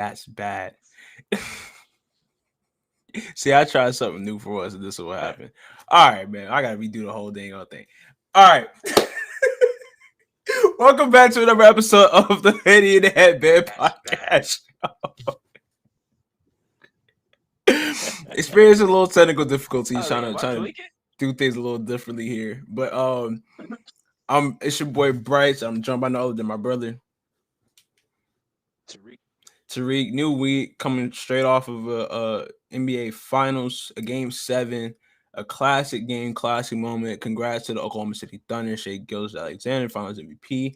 That's bad. See, I tried something new for us, and this is what happened. All right, man. I gotta redo the whole dang old thing. All right. Welcome back to another episode of the Lady in the Headband podcast. Experiencing a little technical difficulties, Oh, trying am I to tweaking? do things a little differently here. But it's your boy Bryce. I'm joined by no other than my brother Tariq. Tariq. New week coming straight off of a NBA Finals, a Game 7, a classic game, classic moment. Congrats to the Oklahoma City Thunder, Shai Gilgeous-Alexander, Finals MVP.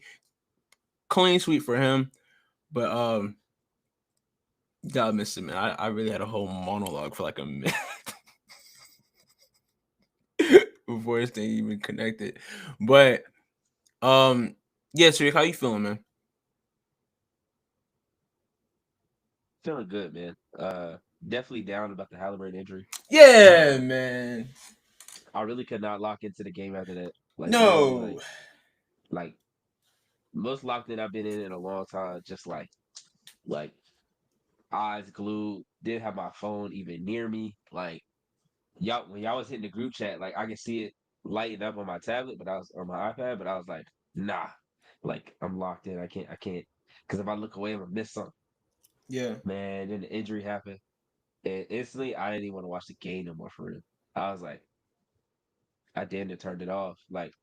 Clean sweep for him. But gotta miss it, man. I really had a whole monologue for like a minute before this thing even connected. But yeah, Tariq, how you feeling, man? Feeling good, man. Definitely down about the Halliburton injury. Yeah, Um, man. I really could not lock into the game after that. Like literally, No. like most locked in I've been in a long time. Just like eyes glued. Didn't have my phone even near me. Like y'all, when y'all was hitting the group chat, like I could see it lighting up on my tablet, but I was on my iPad. But I was like, nah, like I'm locked in. I can't, because if I look away, I'm gonna miss something. Yeah. Man, then the injury happened. And instantly, I didn't even want to watch the game no more for real. I was like, I damn near turned it off. Like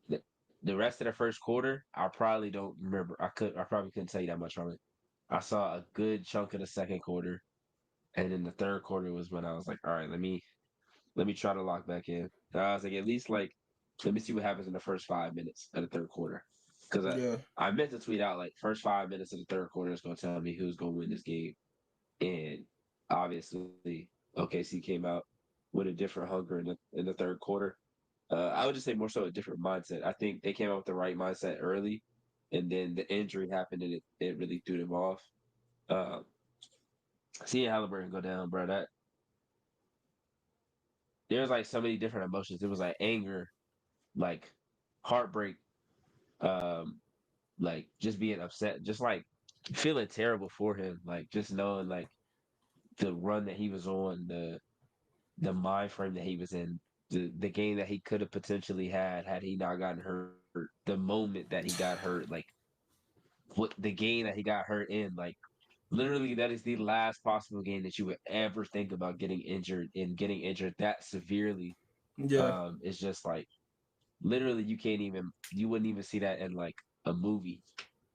the, the rest of the first quarter, I probably don't remember. I probably couldn't tell you that much from it. I saw a good chunk of the second quarter, and then the third quarter was when I was like, all right, let me try to lock back in. And I was like, at least like, let me see what happens in the first 5 minutes of the third quarter, because Yeah. I meant to tweet out like first 5 minutes of the third quarter is going to tell me who's going to win this game, and obviously OKC came out with a different hunger in the third quarter. I would just say more so a different mindset. I think they came out with the right mindset early, and then the injury happened and it really threw them off. Uh, Seeing Halliburton go down, bro, that there's like so many different emotions. It was like anger, like heartbreak, um, like just being upset, just like feeling terrible for him, like just knowing like the run that he was on, the mind frame that he was in, the game that he could have potentially had he not gotten hurt, the moment that he got hurt, like what the game that he got hurt in, like literally that is the last possible game that you would ever think about getting injured and getting injured that severely. Yeah. It's just like literally you wouldn't even see that in like a movie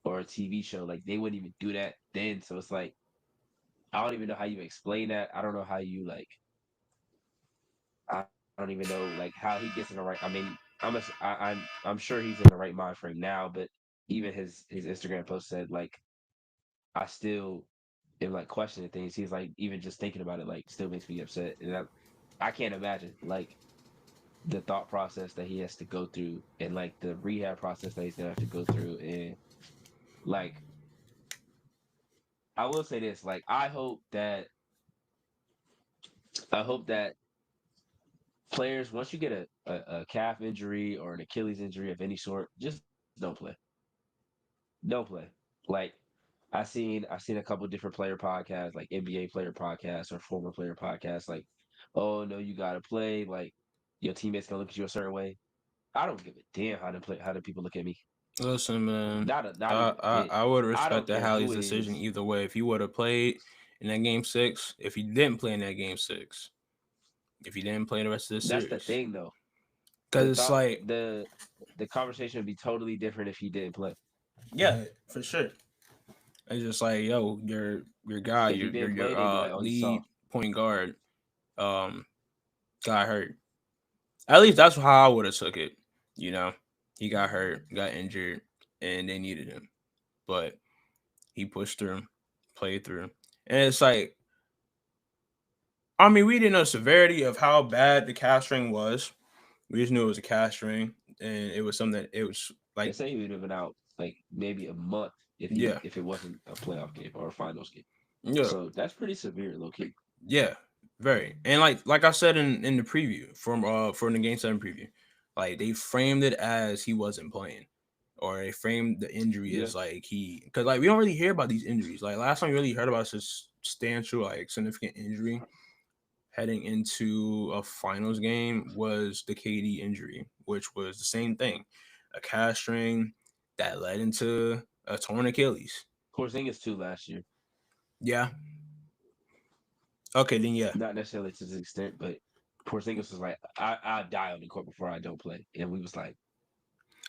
or a TV show. Like they wouldn't even do that then. So it's like I don't even know how you explain that. I don't know how you like I don't even know like how he gets in the right. I mean, I'm sure he's in the right mind frame now, but even his Instagram post said like I still am like questioning things. He's like even just thinking about it like still makes me upset, and I can't imagine like the thought process that he has to go through and like the rehab process that he's gonna have to go through, and like I will say this, like I hope that players, once you get a calf injury or an Achilles injury of any sort, just don't play. Don't play. Like I seen a couple different player podcasts, like NBA player podcasts or former player podcasts, like, oh no, you gotta play, like your teammates gonna look at you a certain way. I don't give a damn how the people look at me. Listen, man. Not even a bit. I would I respect don't that care Hallie's who it decision is. either way. If he would have played in that game 6, if he didn't play in that game 6, if he didn't play the rest of the That's the series, thing though. because The it's thought like, the conversation would be totally different if he didn't play. yeah, for sure. It's just like, yo, your guy, If he didn't play, your they'd be like, oh, he's lead soft. point guard, um, got hurt. At least that's how I would have took it. You know, he got hurt, got injured, and they needed him, but he pushed through, played through, and it's like, I mean, we didn't know the severity of how bad the calf string was. We just knew it was a calf string, and it was something that it was They like, say he would have been out like maybe a month yeah, if it wasn't a playoff game or a finals game. yeah, So that's pretty severe, low key. yeah, very. And like I said in the preview from the game 7 preview, like they framed it as he wasn't playing or they frame the injury Yeah. as like because like we don't really hear about these injuries. Like last time we really heard about substantial like significant injury heading into a finals game was the KD injury, which was the same thing, a calf strain that led into a torn Achilles. Porzingis too last year. Yeah. Okay, then yeah. Not necessarily to this extent, but Porzingis was like, I die on the court before I don't play. And we was like,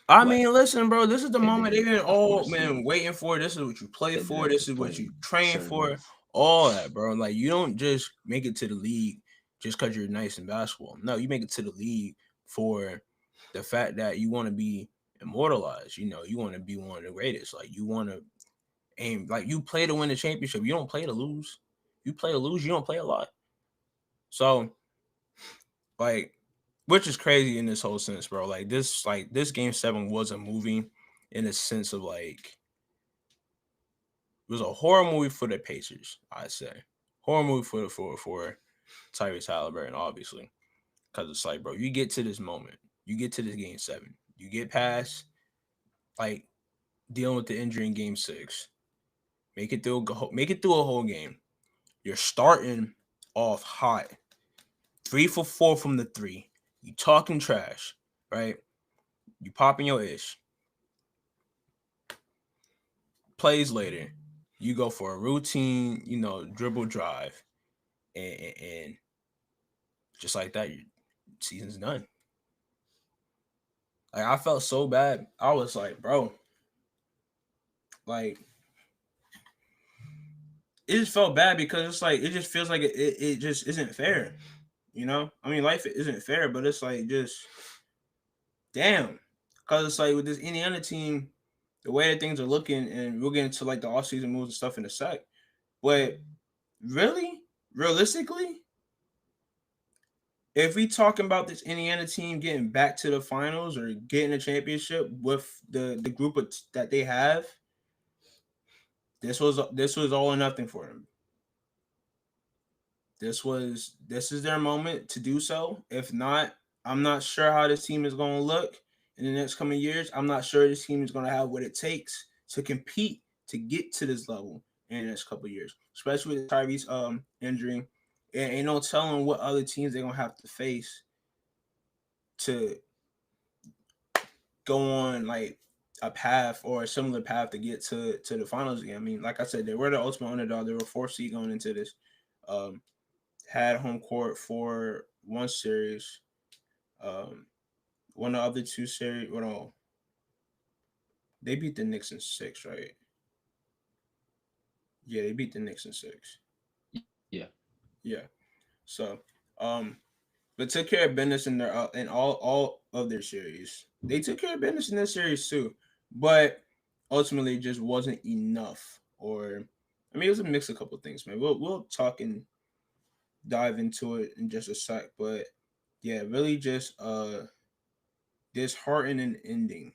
I what? mean, listen, bro. This is the And moment they've then been of all course man he waiting for. This is what you play ended for. up This just is what you playing train certain for. minutes. All that, bro. Like you don't just make it to the league just because you're nice in basketball. No, you make it to the league for the fact that you want to be immortalized. You know, you want to be one of the greatest. Like you want to aim. Like you play to win the championship. You don't play to lose. You play to lose. You don't play a lot. So like, which is crazy in this whole sense, bro. Like this game seven was a movie in a sense of like it was a horror movie for the Pacers, I'd say. Horror movie for Tyrese Halliburton, obviously. Because it's like, bro, you get to this moment, you get to this game seven, you get past like dealing with the injury in game six, make it through a whole game. You're starting off hot, 3 for 4 from the three. You talking trash, right? You popping your ish. Plays later, you go for a routine, dribble drive, and just like that, your season's done. Like I felt so bad. I was like, bro, like it just felt bad because it's like it just feels like it just isn't fair. I mean, life isn't fair, but it's like just damn. Cause it's like with this Indiana team, the way that things are looking, and we'll get into like the offseason moves and stuff in a sec. But really, realistically, if we talking about this Indiana team getting back to the finals or getting a championship with the group that they have, this was all or nothing for them. This is their moment to do so. If not, I'm not sure how this team is going to look in the next coming years. I'm not sure this team is going to have what it takes to compete to get to this level in the next couple of years, especially with Tyrese injury. And ain't no telling what other teams they're gonna have to face to go on like a path or a similar path to get to the finals again. I mean, like I said, they were the ultimate underdog. They were fourth seed going into this. Um, had home court for one series. Um, One of the other two series. Well, no, they beat the Knicks in six, right? Yeah, they beat the Knicks in six. Yeah. Yeah. So, um, but took care of business in their in all of their series. They took care of business in this series too, but ultimately it just wasn't enough. Or, I mean, it was a mix of a couple of things, man. We'll talk and dive into it in just a sec, but yeah, really just disheartening ending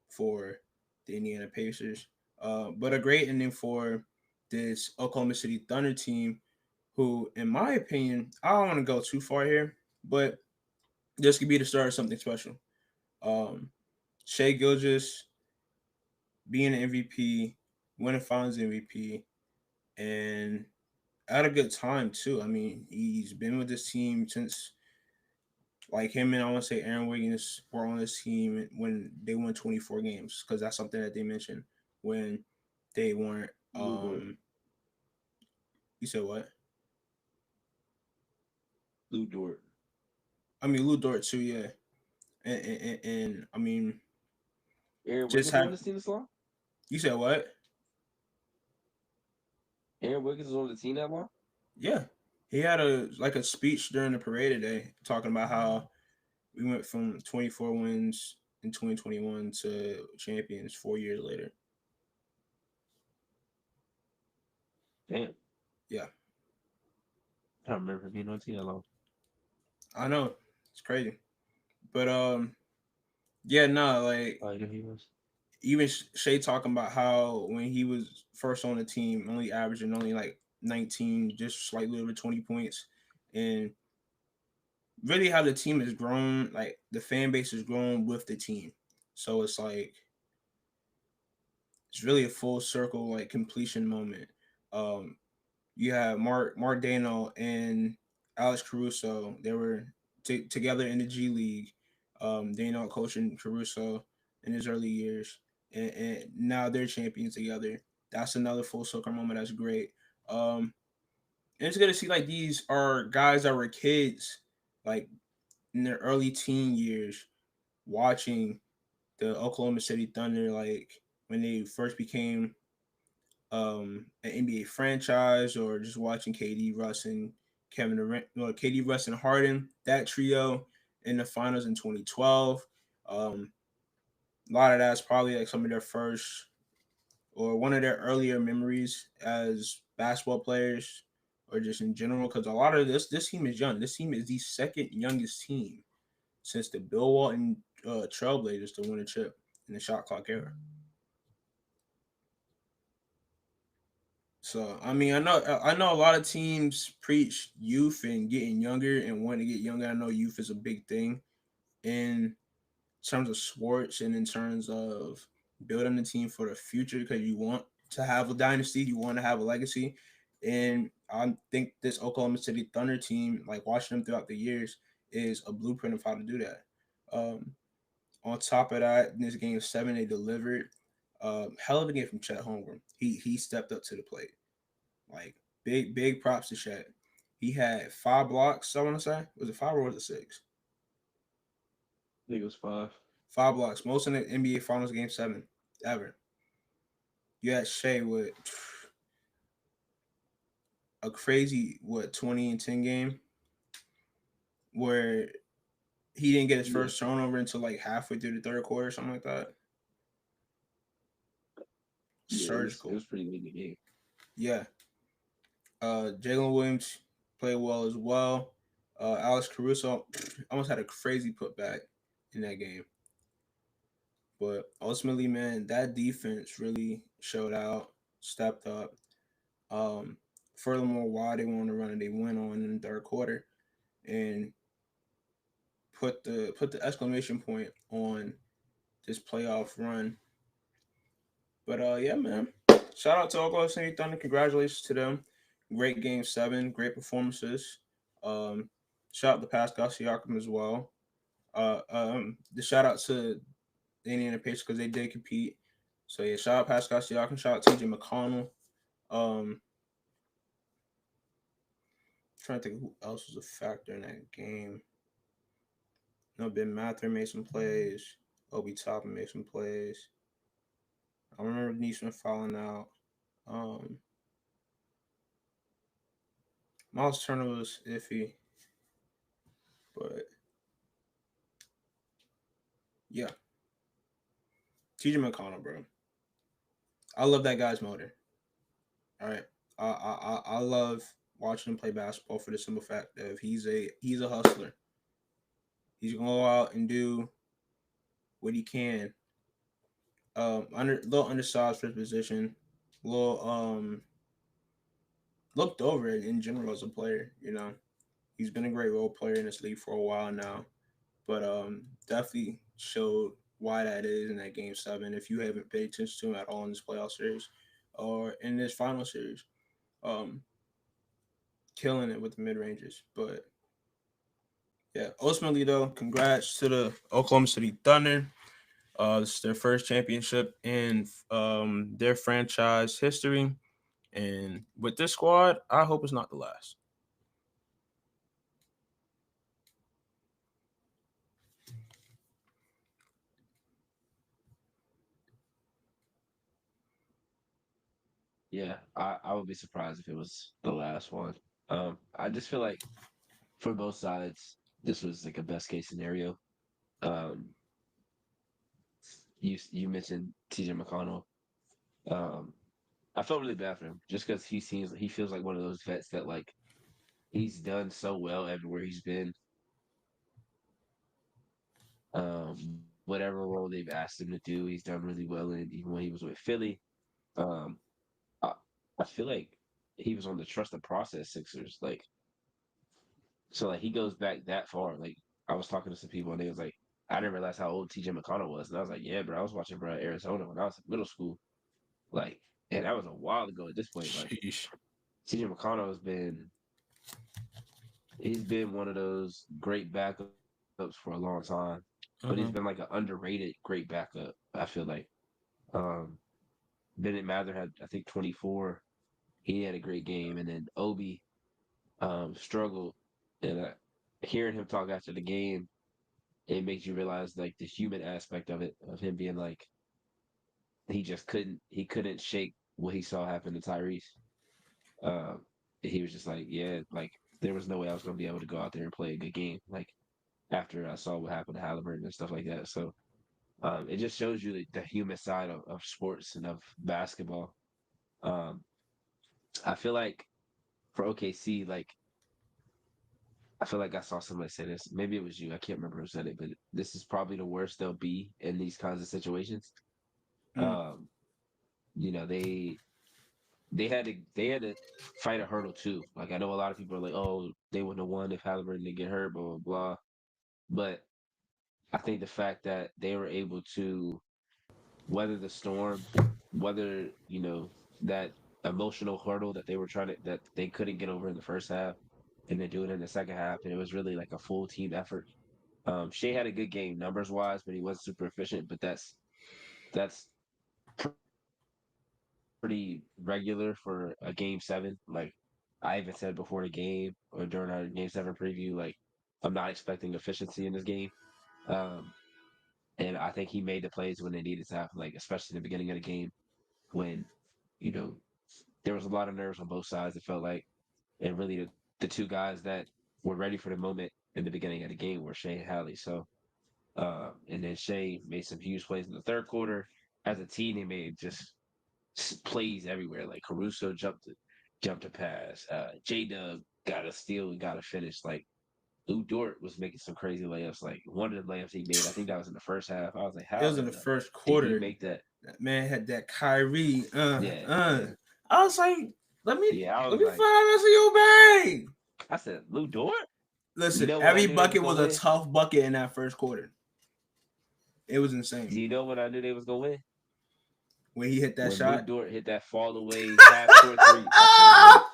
for the Indiana Pacers. But a great ending for this Oklahoma City Thunder team, who, in my opinion, I don't want to go too far here, but this could be the start of something special. Um, Shea Gilgis being an MVP, winning Finals MVP, and at a good time too. I mean, he's been with this team since like him and I want to say Aaron Wiggins were on this team when they won 24 games because that's something that they mentioned when they weren't. Lou Dort. You said what? Lou Dort. I mean, Lou Dort too, yeah, and I mean, Aaron just Wiggins on have this team this long? you said what? Aaron Wiggins is on the team that long? Yeah, he had a speech during the parade today talking about how we went from 24 wins in 2021 to champions 4 years later. Damn. Yeah, I don't remember him being on the team that long. I know it's crazy, but yeah, no, like Oh, you know he was. even Shay talking about how when he was first on the team, only averaging only like 19, just slightly over 20 points, and really how the team has grown, like the fan base has grown with the team. So it's like it's really a full circle like completion moment. Um, you have Mark Dano and Alex Caruso. They were together in the G League. Dano coaching Caruso in his early years, and now they're champions together. That's another full circle moment. That's great. And it's good to see like these are guys that were kids, like in their early teen years, watching the Oklahoma City Thunder, like when they first became an NBA franchise, or just watching KD, Russ, and Kevin Durant, or KD, Russ, and Harden, that trio in the finals in 2012. Um, a lot of that's probably like some of their first or one of their earlier memories as basketball players, or just in general, because a lot of this team is young. This team is the second youngest team since the Bill Walton Trailblazers to win a chip in the shot clock era. So I know a lot of teams preach youth and getting younger and wanting to get younger. I know youth is a big thing in terms of sports and in terms of building a team for the future, because you want to have a dynasty, you want to have a legacy. And I think this Oklahoma City Thunder team, like watching them throughout the years, is a blueprint of how to do that. Um, on top of that, in this game 7, they delivered. Hell of a game from Chet Holmgren. He stepped up to the plate. Like big props to Chet. He had 5 blocks. I want to say, was it 5 or was it 6? I think it was 5. 5 blocks, most in the NBA Finals game 7 ever. You had Shea with a crazy 20 and 10 game where he didn't get his Yeah, first turnover until like halfway through the third quarter, something like that. yeah, it Surgical, was pretty late in the game. yeah. Jalen Williams played well as well. Alex Caruso almost had a crazy putback in that game, but ultimately, man, that defense really showed out, stepped up. Um, Furthermore, why they wanted to run and they went on in the third quarter and put the exclamation point on this playoff run. But yeah, man. Shout out to Oklahoma City Thunder. Congratulations to them. Great game 7, great performances. Um, Shout out to Pascal Siakam as well. The shout out to the Indiana Pacers because they did compete. So yeah, shout out Pascal Siakam. Shout out TJ McConnell. Um, Trying to think who else was a factor in that game. No, Ben Mather made some plays. Obi Toppin made some plays. I remember Neesmith falling out. Um, Miles Turner was iffy, but yeah, TJ McConnell, bro. I love that guy's motor. All right, I love watching him play basketball for the simple fact that he's a hustler. He's gonna go out and do what he can. Under little undersized for his position, little looked over in general as a player. He's been a great role player in this league for a while now, but definitely showed why that is in that game 7. If you haven't paid attention to him at all in this playoff series or in this final series, um, killing it with the mid ranges. But yeah, ultimately though, congrats to the Oklahoma City Thunder. This is their first championship in their franchise history, and with this squad, I hope it's not the last. Yeah, I would be surprised if it was the last one. I just feel like for both sides, this was like a best case scenario. Um, you mentioned TJ McConnell. Um, I felt really bad for him just because he feels like one of those vets that like he's done so well everywhere he's been. Whatever role they've asked him to do, he's done really well in. Even when he was with Philly, um, I, I feel like he was on the trust the process Sixers. Like so, like he goes back that far. Like I was talking to some people and they was like, I didn't realize how old TJ McConnell was, and I was like, yeah, bro, I was watching bro Arizona when I was in middle school. Like, and that was a while ago at this point. Like, Sheesh. CJ McConnell he's been one of those great backups for a long time, but he's been like an underrated great backup. I feel like. Um, Bennett Mather had I think 24. He had a great game, and then Obi struggled. And hearing him talk after the game, it makes you realize like the human aspect of it, of him being like he couldn't shake what he saw happen to Tyrese. Um, he was just like, yeah, like there was no way I was going to be able to go out there and play a good game. Like after I saw what happened to Halliburton and stuff like that. So it just shows you the human side of sports and of basketball. Um, I feel like for OKC, like I feel like I saw somebody say this. Maybe it was you. I can't remember who said it, but this is probably the worst they'll be in these kinds of situations. Mm. Um, you know, they had to fight a hurdle too. Like I know a lot of people are like, oh, they wouldn't have won if Halliburton didn't get hurt, blah blah blah. But I think the fact that they were able to weather the storm, whether that emotional hurdle that they were trying to that they couldn't get over in the first half, and then do it in the second half, and it was really like a full team effort. Shea had a good game numbers wise, but he wasn't super efficient. But that's pretty regular for a game seven. Like I even said before the game or during our game seven preview, like I'm not expecting efficiency in this game. Um, and I think he made the plays when they needed to happen, like especially in the beginning of the game when you know there was a lot of nerves on both sides. It felt like, and really the two guys that were ready for the moment in the beginning of the game were Shea and Hallie. So, and then Shea made some huge plays in the third quarter. As a team, they made just plays everywhere. Like Caruso jumped a pass. J Dub got a steal and got a finish. Like Lou Dort was making some crazy layups. Like one of the layups he made, I think that was in the first half. I was like, It how was in in the the first did he quarter. make that? That man had that Kyrie. Yeah, yeah, I was like, yeah. I let was me like, find us your bag. I said, Lou Dort. You Listen, know when I every knew they was bucket gonna was a win? tough bucket in that first quarter. It was Do insane you know when I knew they was gonna win? when he hit that When Lou shot. Dort hit that fall away half court three. I said,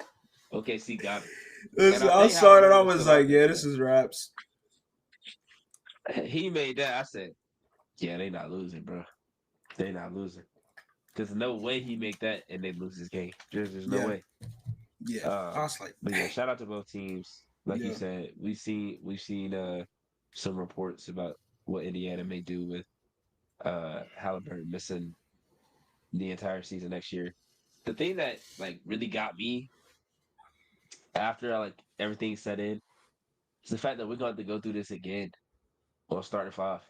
yeah, OKC got him. And Listen, I I think saw it and I Halliburton was was still out like, there yeah, for this that. is raps. He made that. I said, yeah, they not losing, bro. They not losing. Because no way he make that and they lose this game. There's no Yeah, way. yeah. I was like, But yeah, dang. shout out to both teams. Like you Yeah. said, we've seen some reports about what Indiana may do with Halliburton missing the entire season next year. The thing that like really got me after like everything set in is the fact that we're going to have to go through this again on starting five.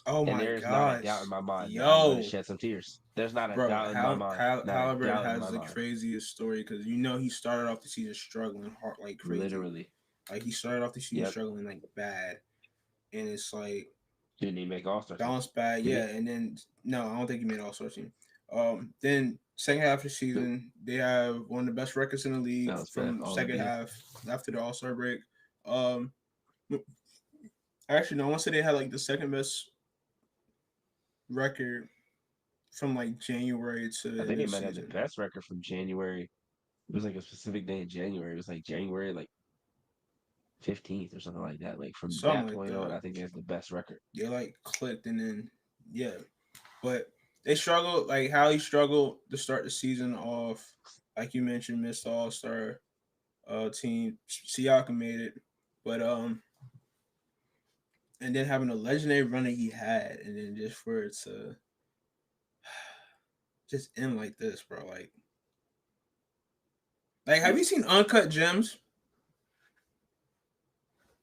Oh And my there is not a doubt in gosh. my mind that I'm going to Yo. shed some tears. There's not a Bro, doubt in my mind. Not a Halliburton doubt in has my the mind. craziest story because he started off the season struggling hard like crazy. Literally. Like he started off the season Yep. struggling like bad, and it's like Didn't even make All-Star team. bounced back, Did yeah. he? And then no, I don't think he made All-Star team. Then second half of the Nope. season, they have one of the best records in the league That was bad. from All second NBA. half after the All-Star break. Um, actually, no, I want to say they had like the second best record from like January I to think they this might have the season. best record from January. It was like a specific day in January. It was like January like 15th or something like that. Like from Something that like point on, that. I think that's the best record. They like clicked and then yeah. But they struggled like how he struggled to start the season off. Like you mentioned, missed All Star team. Siakam made it. But and then having a legendary run that he had and then just for it to just end like this, bro. Like have Yep. you seen Uncut Gems?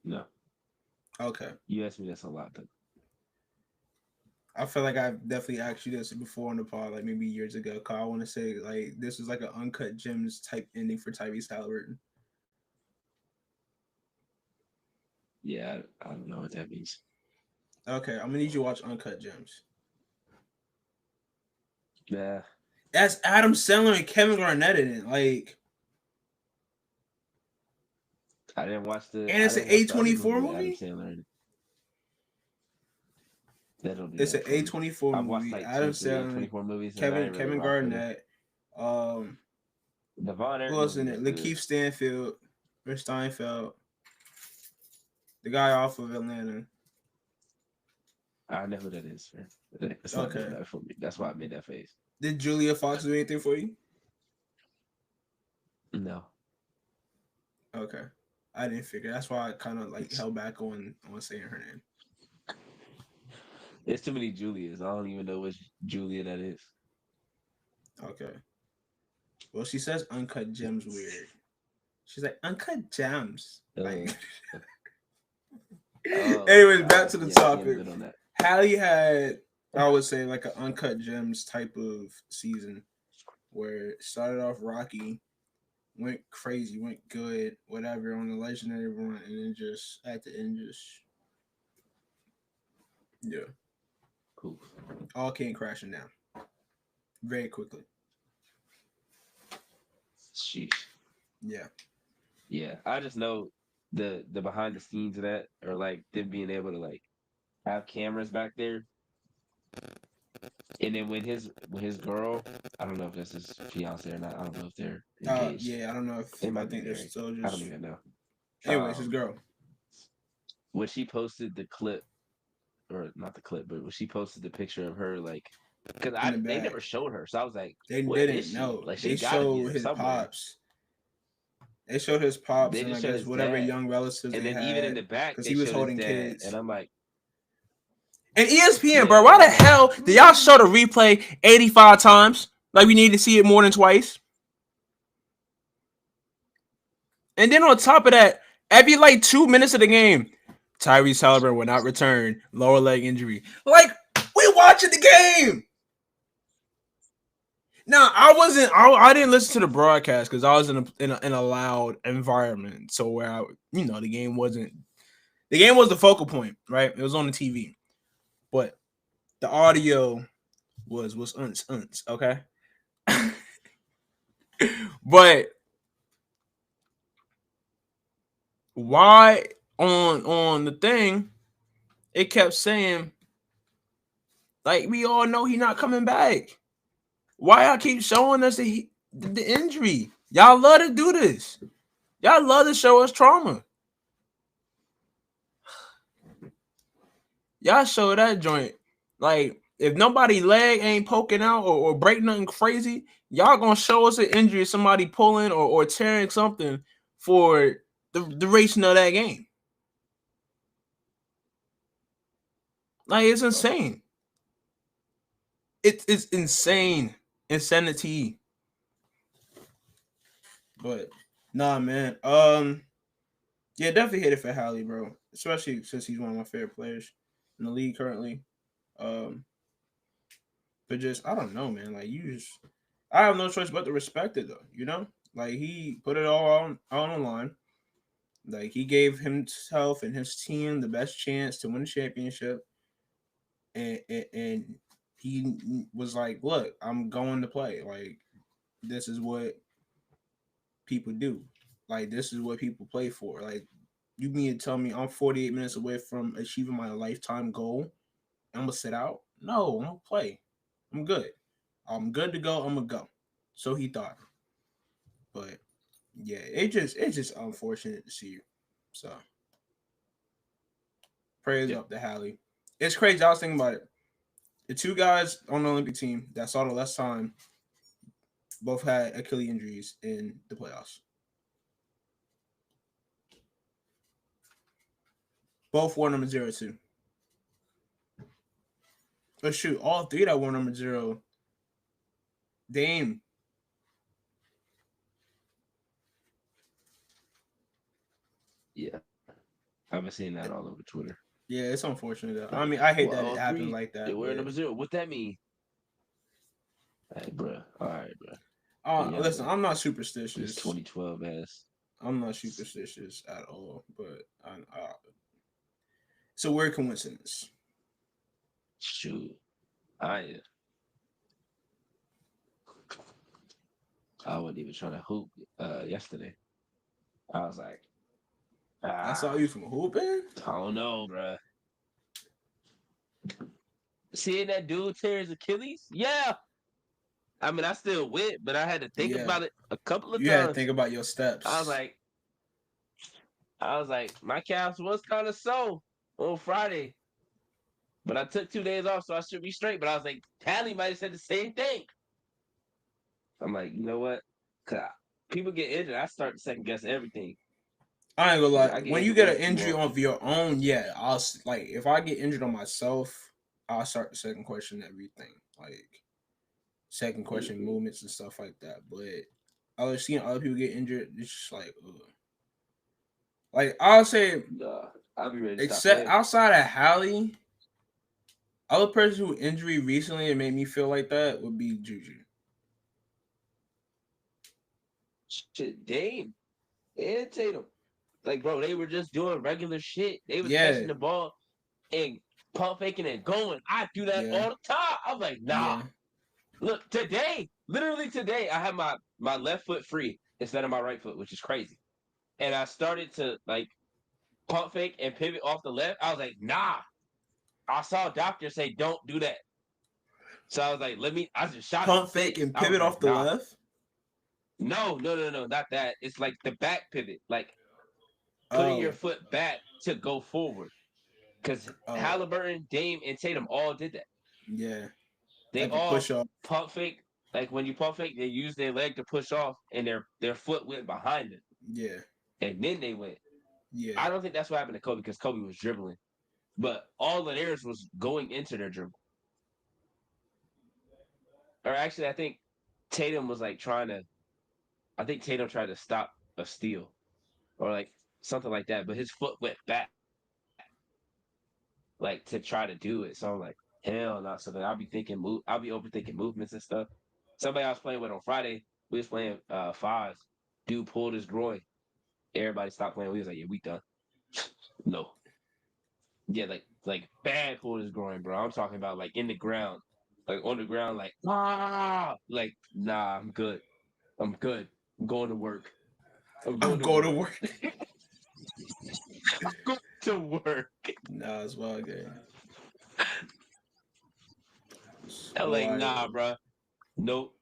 No. Okay. You asked me this a lot, but I feel like I've definitely asked you this before on the pod, like maybe years ago. Cause I want to say like this is like an uncut gems type ending for Tyrese Halliburton. yeah, I don't know what that means. Okay, I'm gonna need you to watch Uncut Gems. Yeah, That's Adam Sandler and Kevin Garnett in it. Like, I didn't watch the and I it's an didn't watch the other A24 movie with Adam movie. Sandler in it. They don't do It's an that for me. A24 I've watched movie. like Adam 2, 3 Sandler, A24 movies, and I Kevin ain't really Kevin rock with them. Garnett, um, The Von who Erich else in movie it? was good. Lakeith Stanfield, Rich Steinfeld, the guy off of Atlanta. I know who that is, man. It's not doing Okay. that for me. That's why I made that face. Did Julia Fox do anything for you? No, Okay. I didn't figure. That's why I kind of like it's held back on saying her name. it's too many Julias. I don't even know which Julia that is. Okay. Well, she says uncut gems weird. She's like uncut gems. Uh, Like, oh anyways, back God, to the yeah, see, I'm topic. good on that. Hallie had, I would say, like an uncut gems type of season where it started off rocky, went crazy, went good, whatever on the legendary run, and then just at the end, just yeah, Cool. all came crashing down very quickly. Sheesh. Yeah. Yeah, I just know the behind the scenes of that, or like them being able to like have cameras back there, and then when his girl, I don't know if that's his fiance or not. I don't know if they're engaged. Yeah. I don't know if They I might be think they're married. still I don't just. even know. Anyways, his Um, girl when she posted the clip, or not the clip, but when she posted the picture of her, like, because in the they back. never showed her, so I was like, They where is didn't she? know. Like, They she got to be showed there his somewhere. pops. They showed his pops They and just I showed guess his whatever dad, young relatives and they then even in had the back because they he was showed his holding dad, and kids. I'm like, And ESPN, bro, yeah, why and the I'm like, hell did y'all show the replay 85 times? Like we need to see it more than twice. And then on top of that, every like 2 minutes of the game, Tyrese Halliburton will not return, lower leg injury. Like we watching the game. Now I wasn't. I didn't listen to the broadcast because I was in a loud environment. So where the game wasn't. The game was the focal point, right? It was on the TV, but the audio was unts, okay. But why on the thing it kept saying like we all know he not coming back. Why y'all keep showing us the injury? Y'all love to do this. Y'all love to show us trauma. Y'all show that joint. Like if nobody leg ain't poking out or break nothing crazy, y'all gonna show us an injury, somebody pulling or tearing something for the duration of that game. Like it's insane. It's insane. Insanity. But nah, man. Yeah, definitely hate it for Hallie, bro. Especially since he's one of my favorite players in the league currently. Um, but just I don't know, man. Like I have no choice but to respect it, though. Like he put it all on the line. Like he gave himself and his team the best chance to win the championship, and he was like, "Look, I'm going to play. Like this is what people do. Like this is what people play for. Like you mean to tell me I'm 48 minutes away from achieving my lifetime goal? I'm gonna sit out? No, I'm gonna play. I'm good. I'm good to go. I'm gonna go." So he thought. But yeah, it's just unfortunate to see. So praise yeah, up to Hallie. It's crazy. I was thinking about it. The two guys on the Olympic team that saw the less time both had Achilles injuries in the playoffs. Both wore number 02. But shoot, all three that wore number 0, Dame. yeah. I've been seeing that all over Twitter. Yeah, it's unfortunate though. I Like, mean, I hate well, that it all happens three like they that, wear but number 0. What that mean? Hey, bro. All right, bro. Yeah, listen, bro. I'm not This superstitious. 2012 ass. I'm not superstitious at all, but it's a weird coincidence. Shoot. I I wasn't even trying to hoop yesterday. I was like, I saw ah, you from hooping. I don't know, bro. seeing that dude tear his Achilles, yeah. I mean, I still went, but I had to think Yeah, about it a couple of you had to think times. about your I was steps. like, I was like, my calves was kind of sore on Friday, but I took 2 days off, so I should be straight. But I was like, Tally might have said the same thing. I'm like, you know what? 'Cause people get injured, I start to second guess everything. I ain't gonna lie. Like I get When you injured get way an too injury often. of your own, yeah, like if I get injured on myself, I'll start to second question everything, like second question Mm-mm. movements and stuff like that. But I was seeing other people get injured. It's just like, ugh. Like I'll say, Nah, I'll be ready to stop except playing. outside of Hallie, other person who injury recently and made me feel like that would be Juju. Shit, Dame and Tatum. Like, bro, they were just doing regular shit. They was Yeah, catching the ball and pump faking and going. I do that yeah, all the time. I was like, nah. yeah. Look, today, literally today, I had my left foot free instead of my right foot, which is crazy. And I started to like pump fake and pivot off the left. I was like, nah. I saw a doctor say don't do that. So I was like, let me. I just shot it Pump in fake face. and I was pivot like, off the nah. left. No, not that. It's like the back pivot, like putting your Oh, foot back to go forward. Because oh, Halliburton, Dame, and Tatum all did that. yeah. They Like a push all off. pump fake. Like when you pump fake, they use their leg to push off, and their foot went behind them, Yeah, and then they went. yeah. I don't think that's what happened to Kobe because Kobe was dribbling, but all of theirs was going into their dribble. Or actually, I think Tatum was like trying to. I think Tatum tried to stop a steal or like something like that, but his foot went back like to try to do it. So I'm like, hell no. So then I'll be thinking move. I'll be overthinking movements and stuff. Somebody I was playing with on Friday, we was playing fives. Dude pulled his groin. Everybody stopped playing. We was like, yeah, we done. No. Yeah, like bad pulled his groin, bro. I'm talking about like in the ground. Like on the ground, like like nah, I'm good. I'm good. I'm going to work. I'm I'm going to going to work. work. Go to work. Nah, it's wild game. It's I'm like, nah, wild. bro. Nope.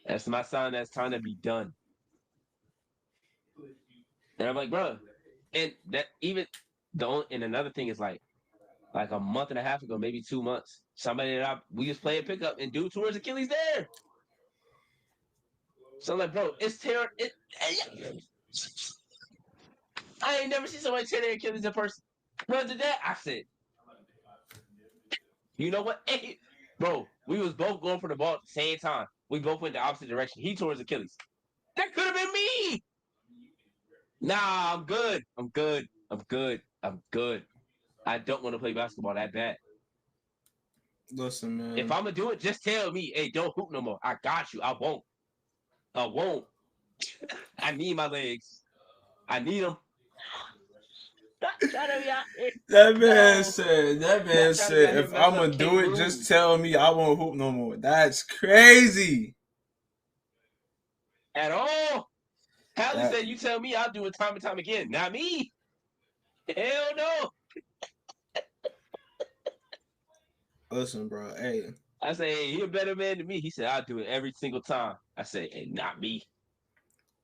That's my sign. That's time to be done. And I'm like, bro. And that even the only, and another thing is like a month and a half ago, maybe 2 months. Somebody that we was playing pickup and dude towards Achilles there. So I'm like, bro, it's tear. I ain't never seen somebody tear their Achilles in person. Bro, did that? I said, you know what? Hey, bro, we was both going for the ball at the same time. We both went the opposite direction. He tore his Achilles. That could have been me. Nah, I'm good. I'm good. I'm good. I'm good. I don't want to play basketball that bad. Listen, If man. I'm gonna do it, just tell me, hey, don't hoop no more. I got you. I won't. I won't. I need my legs. I need them. Not trying to be out here. No. That man Not trying to be said, out here if I'm messing up gonna do it, just kangaroos tell me I won't hoop no more. That's crazy. at all. Hallie That said, you tell me, I'll do it time and time again. Not me. Hell no. listen, bro. Hey, I say, hey, he a better man than me. He said, I'll do it every single time. I say, hey, not me.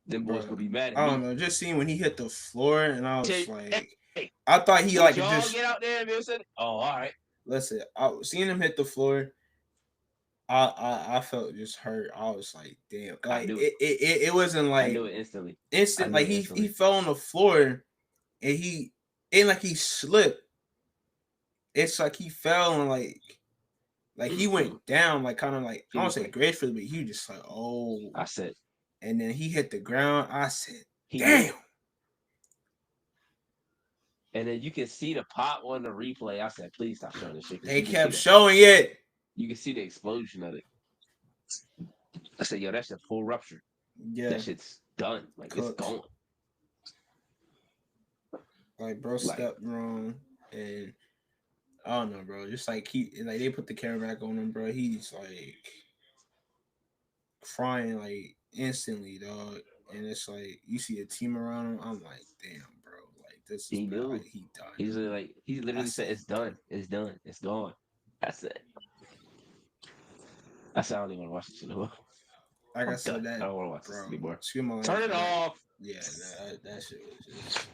Them boys bro. gonna be mad at I don't me. know. Just seeing when he hit the floor, and I was Hey, like, hey, I thought he would like y'all just get out there and listen? Oh, all right. listen. Seeing him hit the floor. I felt just hurt. I was like, damn. I Like knew it. it wasn't I knew like it instantly. I instant. knew Like it he instantly. fell on the floor and he ain't like he slipped. It's like he fell and like he Mm-mm. went down like kind of like I He don't was say like, gracefully, but he just like oh, I said, and then he hit the ground. I said, he knew. damn. And then you can see the pop on the replay. I said, please stop showing this shit because They you can see kept that. showing it. You can see the explosion of it. I said, yo, that shit full rupture. That Yeah, shit's done. Like it's cooked. gone. Like bro Like stepped wrong and I don't know, bro. Just like he like they put the camera back on him, bro. He's like crying like instantly, dog. And it's like you see a team around him. I'm like, damn, bro. Like this is he bad. knew. Like he done. He's like he I literally said, said, it's done. It's done. It's gone. I said, I said I don't even want to watch this anymore. Like I I'm said, done. I that, don't want to watch this bro, anymore. excuse my Turn language, it but that, off. yeah, that shit was just.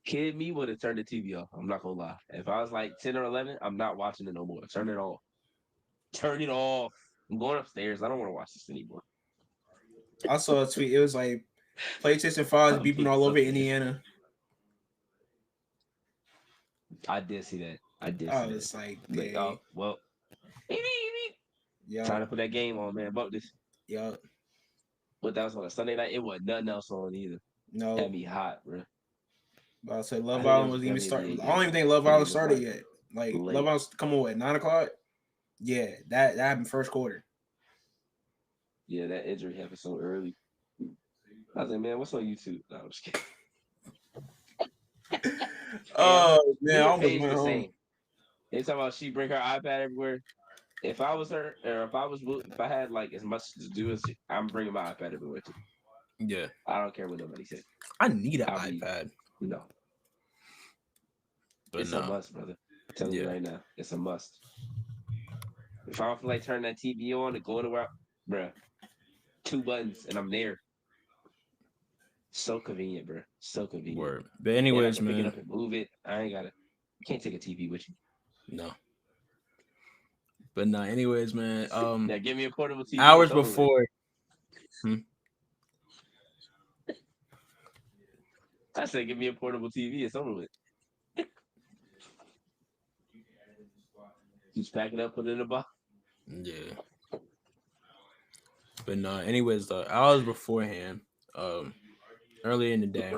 Kid me would have turned the TV off. I'm not gonna lie. If I was like 10 or 11, I'm not watching it no more. Turn it off. Turn it off. I'm going upstairs. I don't want to watch this anymore. I saw a tweet. It was like PlayStation 5 I'm beeping taking all over something. Indiana. I did see that. I did I see that. was like, Like, dang, oh well. yup, Time to put that game on, man. About this. yup, But that was on a Sunday night. It wasn't nothing else on either. no. Had me hot, bro. But I said I Love think it Island was a wasn't even starting. WNBA I don't game, even think Love and Island it was started like yet. Like Love late. Island come on at 9 o'clock. Yeah, that happened first quarter. Yeah, that injury happened so early. I was like, man, what's on YouTube? No, I'm just kidding. Hey, Oh me man, I and almost Paige went the home. same. They talk about she bring her iPad everywhere. If I was her, or if I had like as much to do as I'm bringing my iPad everywhere too. Yeah, I don't care what nobody says. I need an I'll be, iPad, you know, but it's a no. must, brother. I'm telling you Yeah, right now, it's a must. If I don't feel like turning that TV on and go to where, bruh, 2 buttons and I'm there. So convenient, bro. So convenient. word. But And I anyways, can pick it man, up and move it. I ain't gotta. Can't take a TV with you. no. But no. Anyways, man. Now give me a portable TV. It's Hours over with. before. Hmm, I said, give me a portable TV. It's over with. Just pack it up, put it in a box. yeah. But no. Anyways, though, hours beforehand, um, early in the day,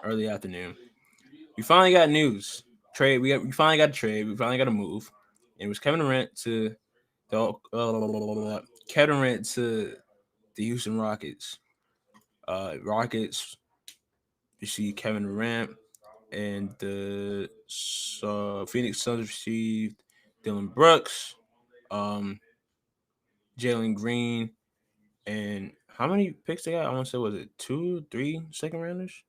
early afternoon, we finally got news. Trade. We finally got a trade. We finally got a move. And it was Kevin Durant to the Kevin Durant to the Houston Rockets. Rockets received Kevin Durant, and the Phoenix Suns received Dylan Brooks, um, Jalen Green, and how many picks they got? I want to say was it 2, 3 second rounders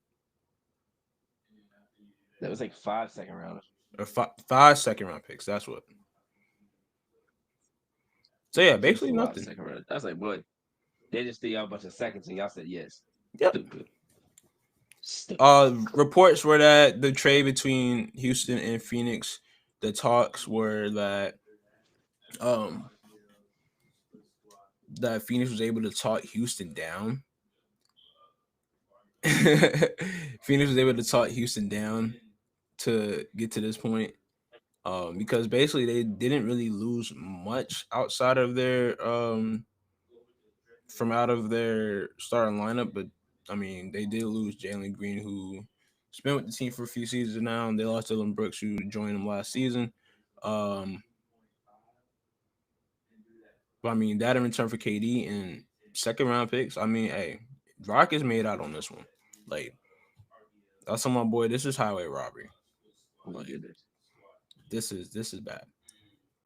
That was like 5 second rounders. or five second round picks? That's what. So yeah, It was basically a lot of nothing. second rounders. I was like, boy, they just threw y'all a bunch of seconds and y'all said yes. Yep. Stupid. Stupid. Reports were that the trade between Houston and Phoenix, the talks were um that Phoenix was able to talk Houston down. Phoenix was able to talk Houston down to get to this point. Because basically they didn't really lose much outside of their from out of their starting lineup, but I mean they did lose Jalen Green, who spent with the team for a few seasons now, and they lost Dylan Brooks, who joined them last season. Um, but I mean that in return for KD and second round picks. I mean, hey, Rockets made out on this one. Like that's on my boy. This is highway robbery. Oh my Like goodness. this is bad.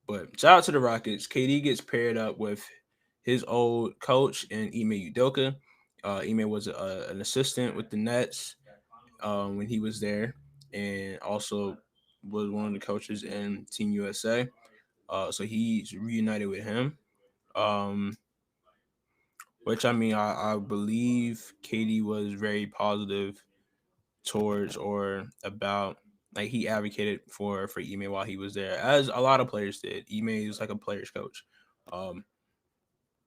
But shout out to the Rockets. KD gets paired up with his old coach and Ime Udoka. Ime was an assistant with the Nets when he was there, and also was one of the coaches in Team USA. So he's reunited with him. Um, which I mean, I believe KD was very positive towards or about, like he advocated for Ime while he was there, as a lot of players did. Ime is like a player's coach. Um,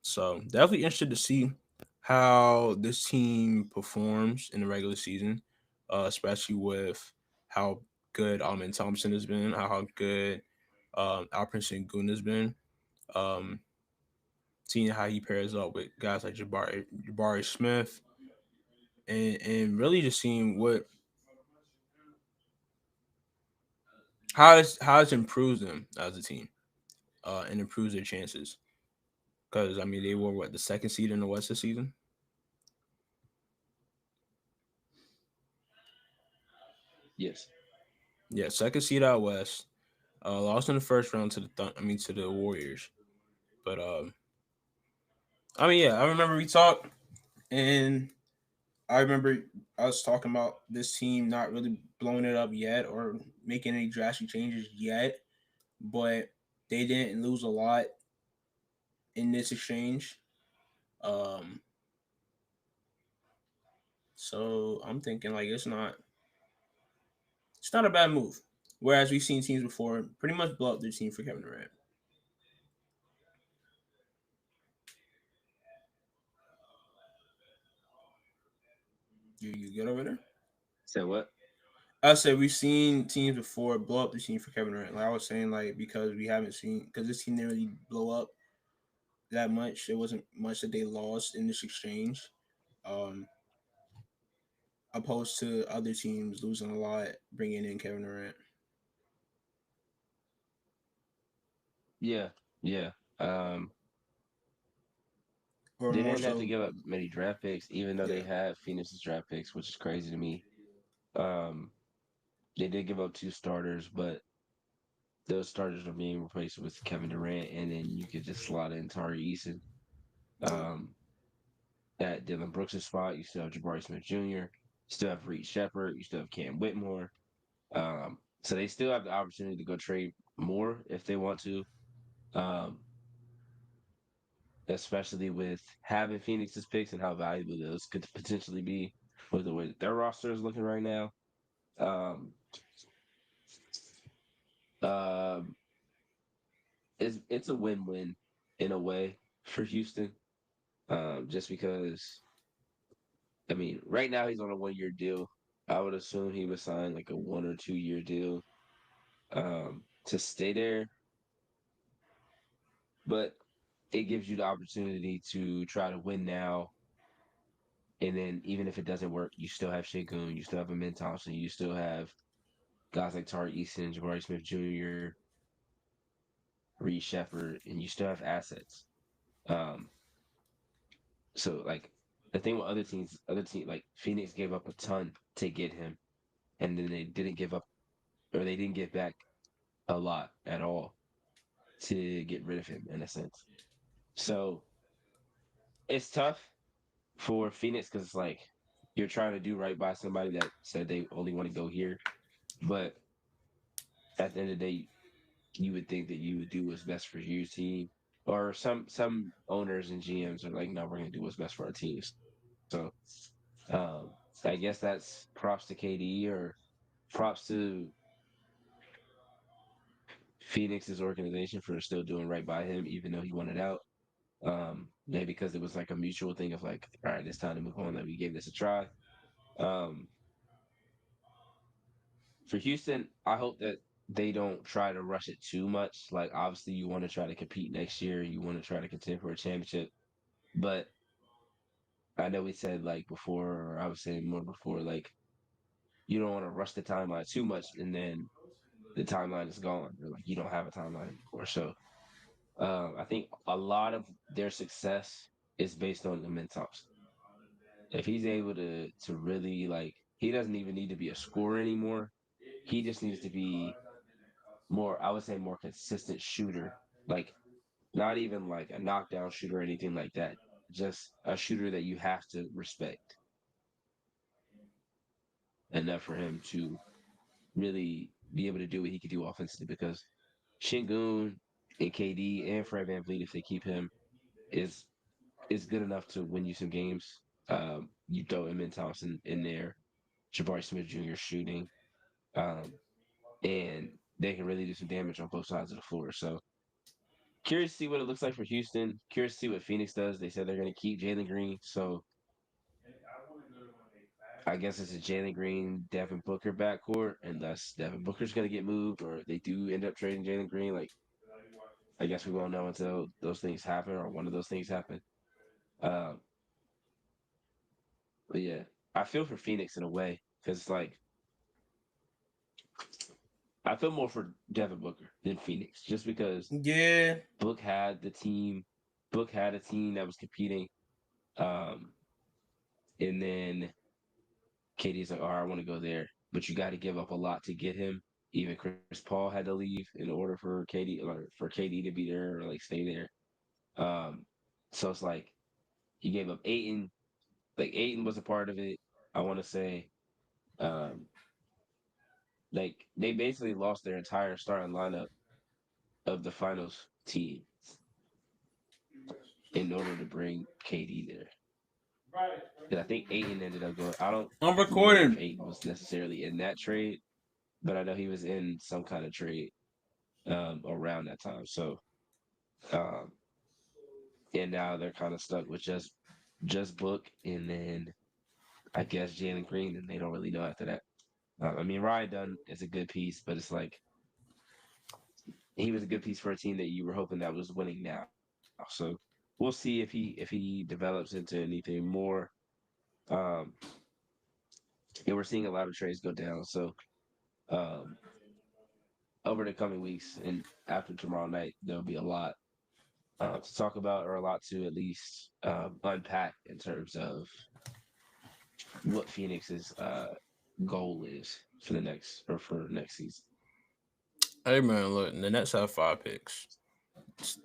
so definitely interested to see how this team performs in the regular season, especially with how good Alman Thompson has been, how good Alperen Sengun has been. Um, Seeing how he pairs up with guys like Jabari Smith, and really just seeing what how it's improves them as a team, and improves their chances. Because I mean, they were what, the second seed in the West this season. Yes. Yeah, second seed out West. Lost in the first round to to the Warriors. But I mean, yeah, I remember we talked, and I remember us talking about this team not really blowing it up yet or making any drastic changes yet, but they didn't lose a lot in this exchange. Um, so I'm thinking like it's not a bad move. Whereas we've seen teams before pretty much blow up their team for Kevin Durant. You get over there? So what? I said we've seen teams before blow up the team for Kevin Durant. Like I was saying, like because we haven't seen because this team didn't really blow up that much. It wasn't much that they lost in this exchange, um, opposed to other teams losing a lot, bringing in Kevin Durant. Yeah, yeah. Or They more didn't have to so, give up many draft picks, even though they yeah. had Phoenix's draft picks, which is crazy to me. Um, they did give up two starters, but those starters are being replaced with Kevin Durant, and then you could just slot in Tari Eason. Yeah. Um, at Dylan Brooks' spot, you still have Jabari Smith Jr., you still have Reed Shepard, you still have Cam Whitmore. So they still have the opportunity to go trade more if they want to, um, especially with having Phoenix's picks and how valuable those could potentially be with the way that their roster is looking right now. Um, um, it's a win-win in a way for Houston, just because I mean, right now he's on a 1 year deal. I would assume he would sign like a 1 or 2 year deal to stay there, but it gives you the opportunity to try to win now. And then even if it doesn't work, you still have Shagun, you still have Amin Thompson, you still have guys like Tari Eason, Jabari Smith Jr., Reed Shepard, and you still have assets. Um, so like the thing with other teams like Phoenix gave up a ton to get him, and then they didn't give up or they didn't give back a lot at all to get rid of him in a sense. So it's tough for Phoenix because it's like you're trying to do right by somebody that said they only want to go here, but at the end of the day, you would think that you would do what's best for your team. Or some owners and GMs are like, no, we're gonna do what's best for our team. So I guess that's props to KD or props to Phoenix's organization for still doing right by him, even though he wanted out. Maybe because it was like a mutual thing of like, all right, it's time to move on. That we gave this a try. Um, for Houston, I hope that they don't try to rush it too much. Like, obviously, you want to try to compete next year. You want to try to contend for a championship. But I know we said like before, or I was saying more before, like you don't want to rush the timeline too much, and then the timeline is gone, or like you don't have a timeline anymore. So I think a lot of their success is based on the Thompson. If he's able to really like, he doesn't even need to be a scorer anymore. He just needs to be more, I would say, more consistent shooter. Like not even like a knockdown shooter or anything like that. Just a shooter that you have to respect enough for him to really be able to do what he could do offensively. Because Shingun and KD and Fred VanVleet, if they keep him, is is good enough to win you some games. You throw Emin Thompson in there, Jabari Smith Jr. shooting, um, and they can really do some damage on both sides of the floor. So curious to see what it looks like for Houston. Curious to see what Phoenix does. They said they're going to keep Jalen Green, so I guess it's a Jalen Green, Devin Booker backcourt, and thus Devin Booker's going to get moved, or they do end up trading Jalen Green. Like I guess we won't know until those things happen, or one of those things happen. Um, but yeah, I feel for Phoenix in a way because like I feel more for Devin Booker than Phoenix, just because Yeah. Book had the team. Book had a team that was competing. Um, and then KD's like, all right, I want to go there. But you got to give up a lot to get him. Even Chris Paul had to leave in order for KD to be there or like stay there. Um, so it's like you gave up Aiton, like Aiton was a part of it. I want to say, um, like they basically lost their entire starting lineup of the finals team in order to bring KD there. Because I think Aiton ended up going. I don't I'm remember if recording. Aiton was necessarily in that trade, but I know he was in some kind of trade around that time. So, um, and now they're kind of stuck with just Book, and then I guess Jalen Green, and they don't really know after that. I mean, Ryan Dunn is a good piece, but it's like he was a good piece for a team that you were hoping that was winning now. So we'll see if he develops into anything more. Um, and we're seeing a lot of trades go down. So um, over the coming weeks and after tomorrow night, there'll be a lot to talk about, or a lot to at least unpack in terms of what Phoenix's goal is for the next or for next season. Hey man, look, the Nets have 5 picks.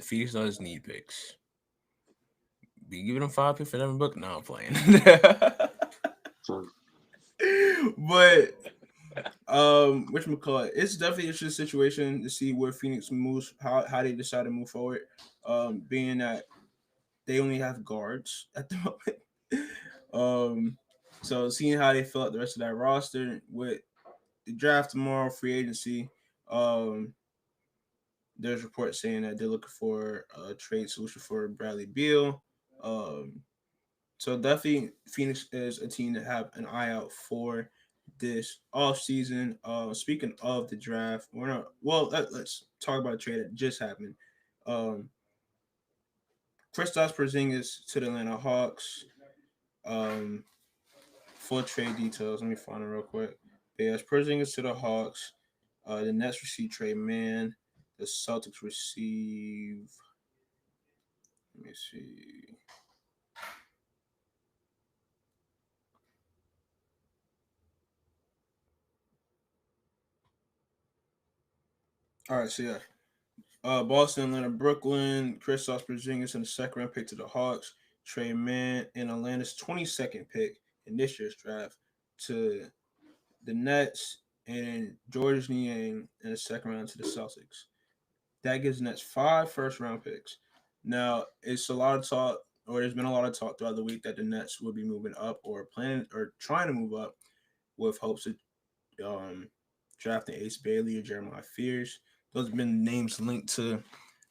Phoenix does need picks. Be giving them 5 picks for Devin Book? No, I'm playing. So, But whatchamacallit, it's definitely an interesting situation to see where Phoenix moves, how they decide to move forward. Being that they only have guards at the moment. So seeing how they fill out the rest of that roster with the draft tomorrow, free agency. Um, there's reports saying that they're looking for a trade solution for Bradley Beal. Um, so definitely Phoenix is a team to have an eye out for this off season. Speaking of the draft, we're not let's talk about a trade that just happened. Um, Kristaps Porzingis to the Atlanta Hawks. Um, full trade details. Let me find it real quick. But yes, Porzingis to the Hawks. The Nets receive Trey Mann. The Celtics receive. Let me see. All right, so yeah, Boston, Atlanta, Brooklyn. Kristaps Porzingis in the second round pick to the Hawks. Trey Mann and Atlanta's 22nd pick in this year's draft to the Nets, and George Niang in the second round to the Celtics. That gives the Nets 5 first round picks. Now, it's a lot of talk, or there's been a lot of talk throughout the week that the Nets will be moving up or planning or trying to move up with hopes of um, drafting Ace Bailey or Jeremiah Fears. Those have been names linked to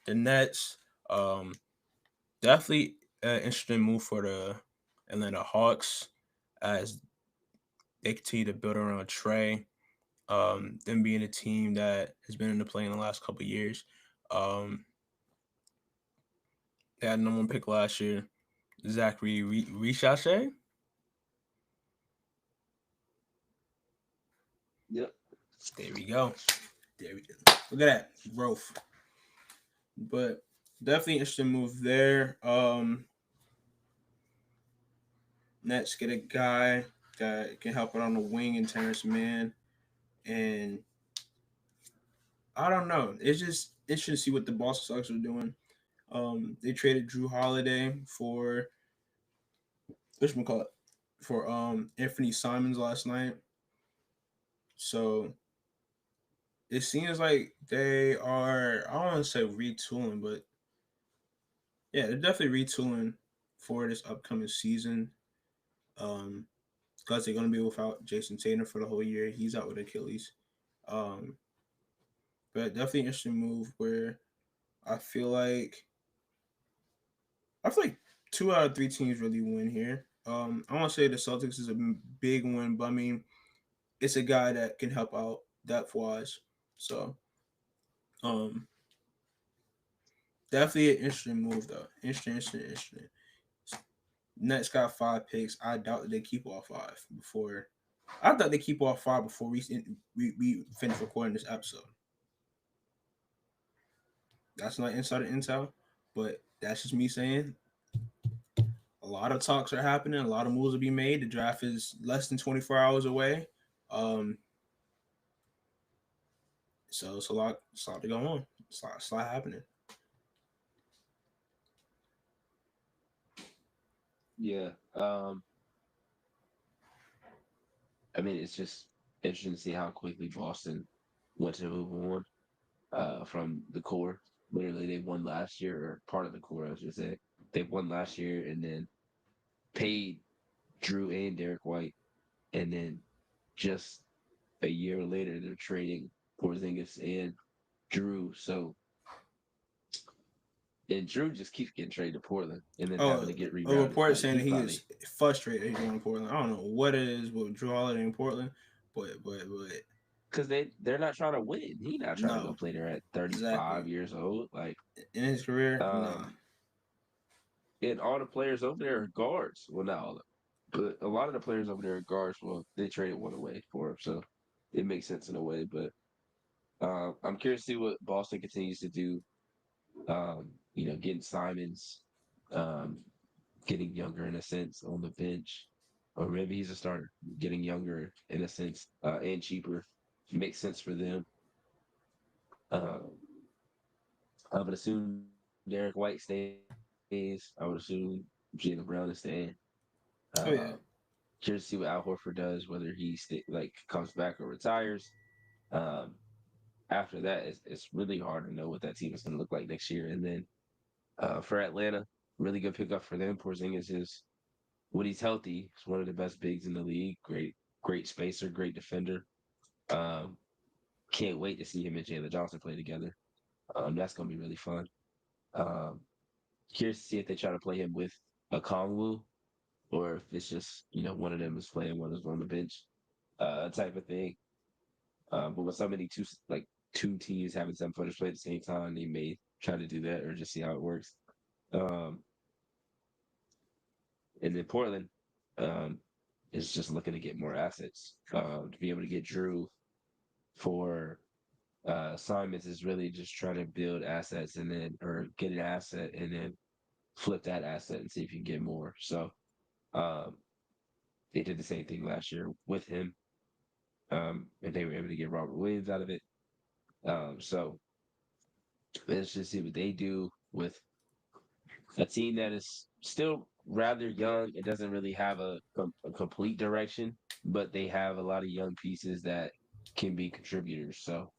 the Nets. Um, Definitely an interesting move for the Atlanta Hawks as they continue to build around Trey. Them being a team that has been in the play in the last couple of years. Um, they had number one pick last year, Zachary Richashe. yep. There we go. There we go. Look at that growth. But definitely interesting move there. Nets get a guy that can help out on the wing in Terrence Mann. And I don't know. It's just interesting to see what the Boston Sox are doing. They traded Drew Holiday for call it for Anthony Simons last night. So it seems like they are, I don't want to say retooling, but yeah, they're definitely retooling for this upcoming season. Um, because they're gonna be without Jason Tatum for the whole year. He's out with Achilles. Um, but definitely an interesting move where I feel like I feel like 2 out of 3 teams really win here. I want to say the Celtics is a big win, but I mean it's a guy that can help out depth wise. So um, definitely an interesting move though. Interesting. Nets got 5 picks. I doubt that they keep all 5 before. I thought they keep all 5 before we finish recording this episode. That's not insider intel, but that's just me saying a lot of talks are happening. A lot of moves will be made. The draft is less than 24 hours away. Um, so it's a lot. It's a lot to go on. It's a lot happening. Yeah. I mean, it's just interesting to see how quickly Boston went to move on from the core. Literally, they won last year, or part of the core, I should say. They won last year and then paid Drew and Derek White, and then just a year later, they're trading Porzingis and Drew. So, and Drew just keeps getting traded to Portland and then having Oh, to get a rerouted. report Like saying he that he is probably frustrated he's going to Portland. I don't know what it is with Drew Holiday in Portland, but because they're not trying to win. He not trying to go no, play there at 35 exactly. years old. Like, In his career, nah. um, and all the players over there are guards. Well, not all of them, but a lot of the players over there are guards. Well, they traded one away for him, so it makes sense in a way. But I'm curious to see what Boston continues to do. Getting Simons, um, getting younger in a sense on the bench, or maybe he's a starter, getting younger in a sense and cheaper. Makes sense for them. Uh, I would assume Derek White stays. I would assume Jalen Brown is staying. Uh, Oh yeah, Curious to see what Al Horford does, whether like comes back or retires. Um, After that, it's really hard to know what that team is going to look like next year. And then for Atlanta, really good pickup for them. Porzingis is when he's healthy, he's one of the best bigs in the league. Great spacer, great defender. Um, can't wait to see him and Jalen Johnson play together. That's going to be really fun. Um, Curious to see if they try to play him with a Kongwu or if it's just one of them is playing, one is on the bench, type of thing. But with so many two teams having 7 footers play at the same time, they may try to do that or just see how it works. Um, and then Portland um, is just looking to get more assets to be able to get Drew for Simons is really just trying to build assets and then or get an asset and then flip that asset and see if you can get more. So um, they did the same thing last year with him, and they were able to get Robert Williams out of it. So let's just see what they do with a team that is still rather young. It doesn't really have a complete direction, but they have a lot of young pieces that can be contributors. So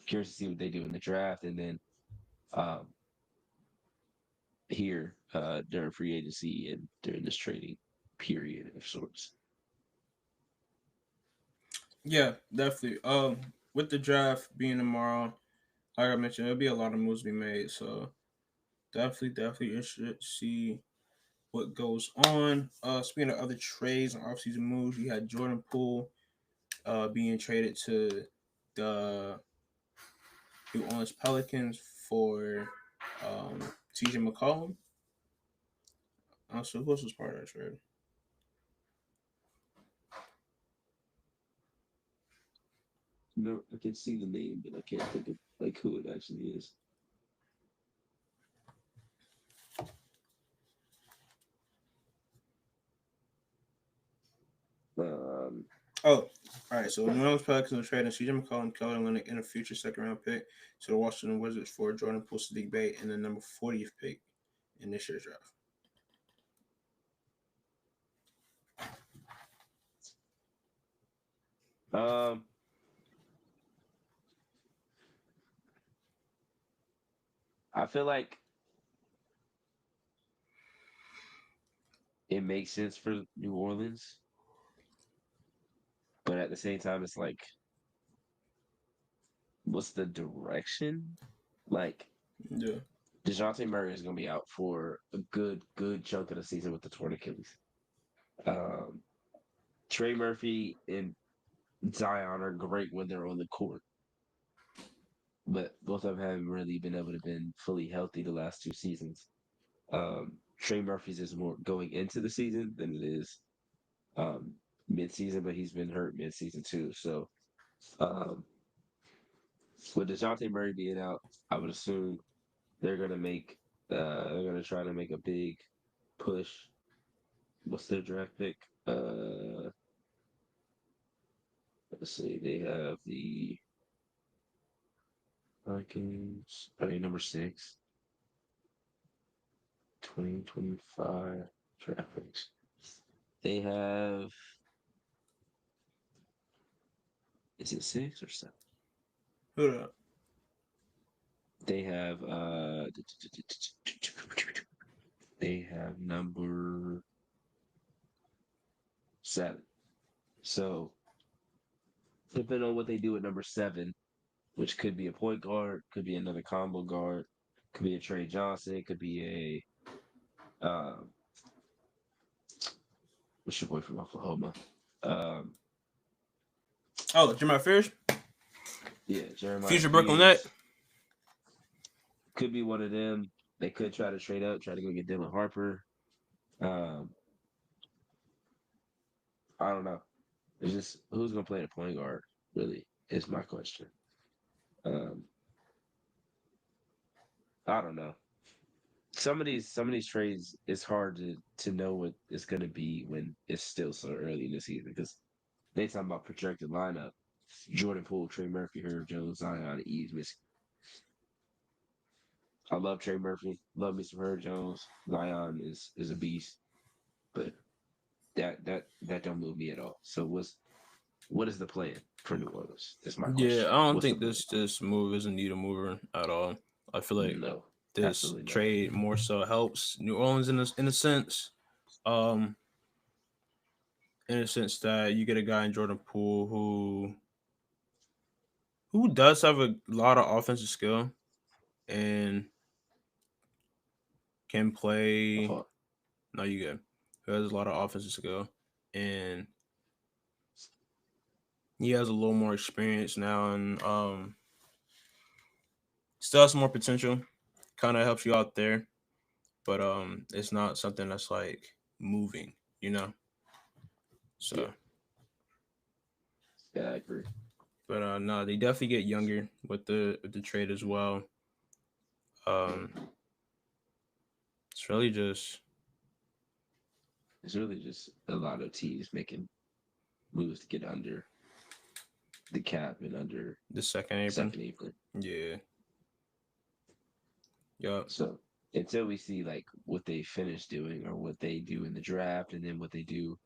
curious to see what they do in the draft, and then um, here during free agency and during this trading period of sorts. yeah, definitely. With the draft being tomorrow, like I mentioned, there'll be a lot of moves to be made. So definitely interested to see what goes on. Speaking of other trades and offseason moves, you had Jordan Poole being traded to the New Orleans Pelicans for TJ McCollum. So who else was part of that trade? No, I can see the name, but I can't think of like who it actually is. Um, Oh, all right. So New Orleans Pelicans are trading CJ McCollum, Kelly Olynyk, and a future second round pick to the Washington Wizards for Jordan Poole, Sadiq Bey, and the number 40th pick in this year's draft. um, I feel like it makes sense for New Orleans, but at the same time, it's like, what's the direction? Like, Yeah, DeJounte Murray is going to be out for a good chunk of the season with the torn Achilles. Um, Trey Murphy and Zion are great when they're on the court, but both of them haven't really been able to been fully healthy the last 2 seasons. Trey Murphy's is more going into the season than it is um, mid-season, but he's been hurt mid-season too. So um, with Dejounte Murray being out, I would assume they're gonna try to make a big push. What's their draft pick? Let's see. They have the Vikings. I mean, number 6, 2025 draft picks. They have Is it 6 or 7? Hold up. They have they have number 7. So depending on what they do at number 7, which could be a point guard, could be another combo guard, could be a Trey Johnson, could be a what's your boy from Oklahoma? Um, Oh, Jeremiah Fears, yeah, Jeremiah future Brooklyn Net. Fears could be one of them. They could try to trade up, try to go get Dylan Harper. Um, I don't know. It's just who's gonna play the point guard. Really, is my question. Um, I don't know. Some of these trades, it's hard to know what it's gonna be when it's still so early in the season because they talking about projected lineup. Jordan Poole, Trey Murphy, Herb Jones, Zion, Eves, Miss. I love Trey Murphy. Love me some Herb Jones. Zion is a beast, but that don't move me at all. So what is the plan for New Orleans? That's my Yeah, question. I don't What's the think plan? this move is a needle mover at all. I feel like No, this absolutely not. trade more so helps New Orleans in a sense. Um, in a sense that you get a guy in Jordan Poole who does have a lot of offensive skill and can My play. fault. No, you good. Who has a lot of offensive skill and he has a little more experience now and still has some more potential. Kind of helps you out there, but it's not something that's like moving, you know. Yeah, So, yeah, I agree. but no, they definitely get younger with the trade as well. Um, it's really just It's really just a lot of teams making moves to get under the cap and under the second apron. second apron. Yeah, yup. So until we see like what they finish doing or what they do in the draft and then what they do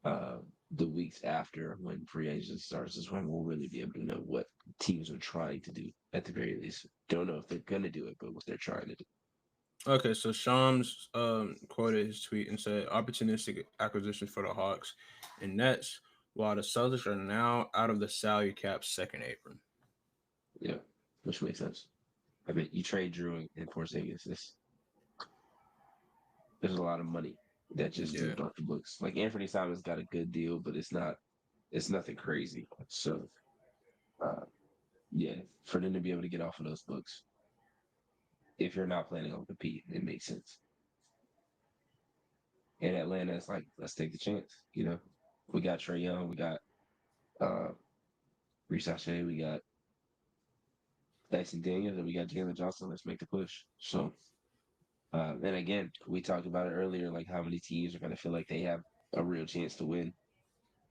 uh, the weeks after when free agency starts is when we'll really be able to know what teams are trying to do at the very least. Don't know if they're gonna do it, but what they're trying to do. Okay, so Shams quoted his tweet and said opportunistic acquisition for the Hawks and Nets, while the Celtics are now out of the salary cap second apron. Yeah, which makes sense. I mean, you trade Drew and Porzingis. There's a lot of money that just Yeah. moved off the books. Like Anthony Simons got a good deal, but it's nothing crazy. So uh, yeah, for them to be able to get off of those books, if you're not planning on competing, it makes sense. And Atlanta is like, let's take the chance. You know, we got Trey Young, we got uh Reese Sachet, we got Dyson Daniels, and we got Jalen Johnson. Let's make the push. So and again, we talked about it earlier, like how many teams are gonna feel like they have a real chance to win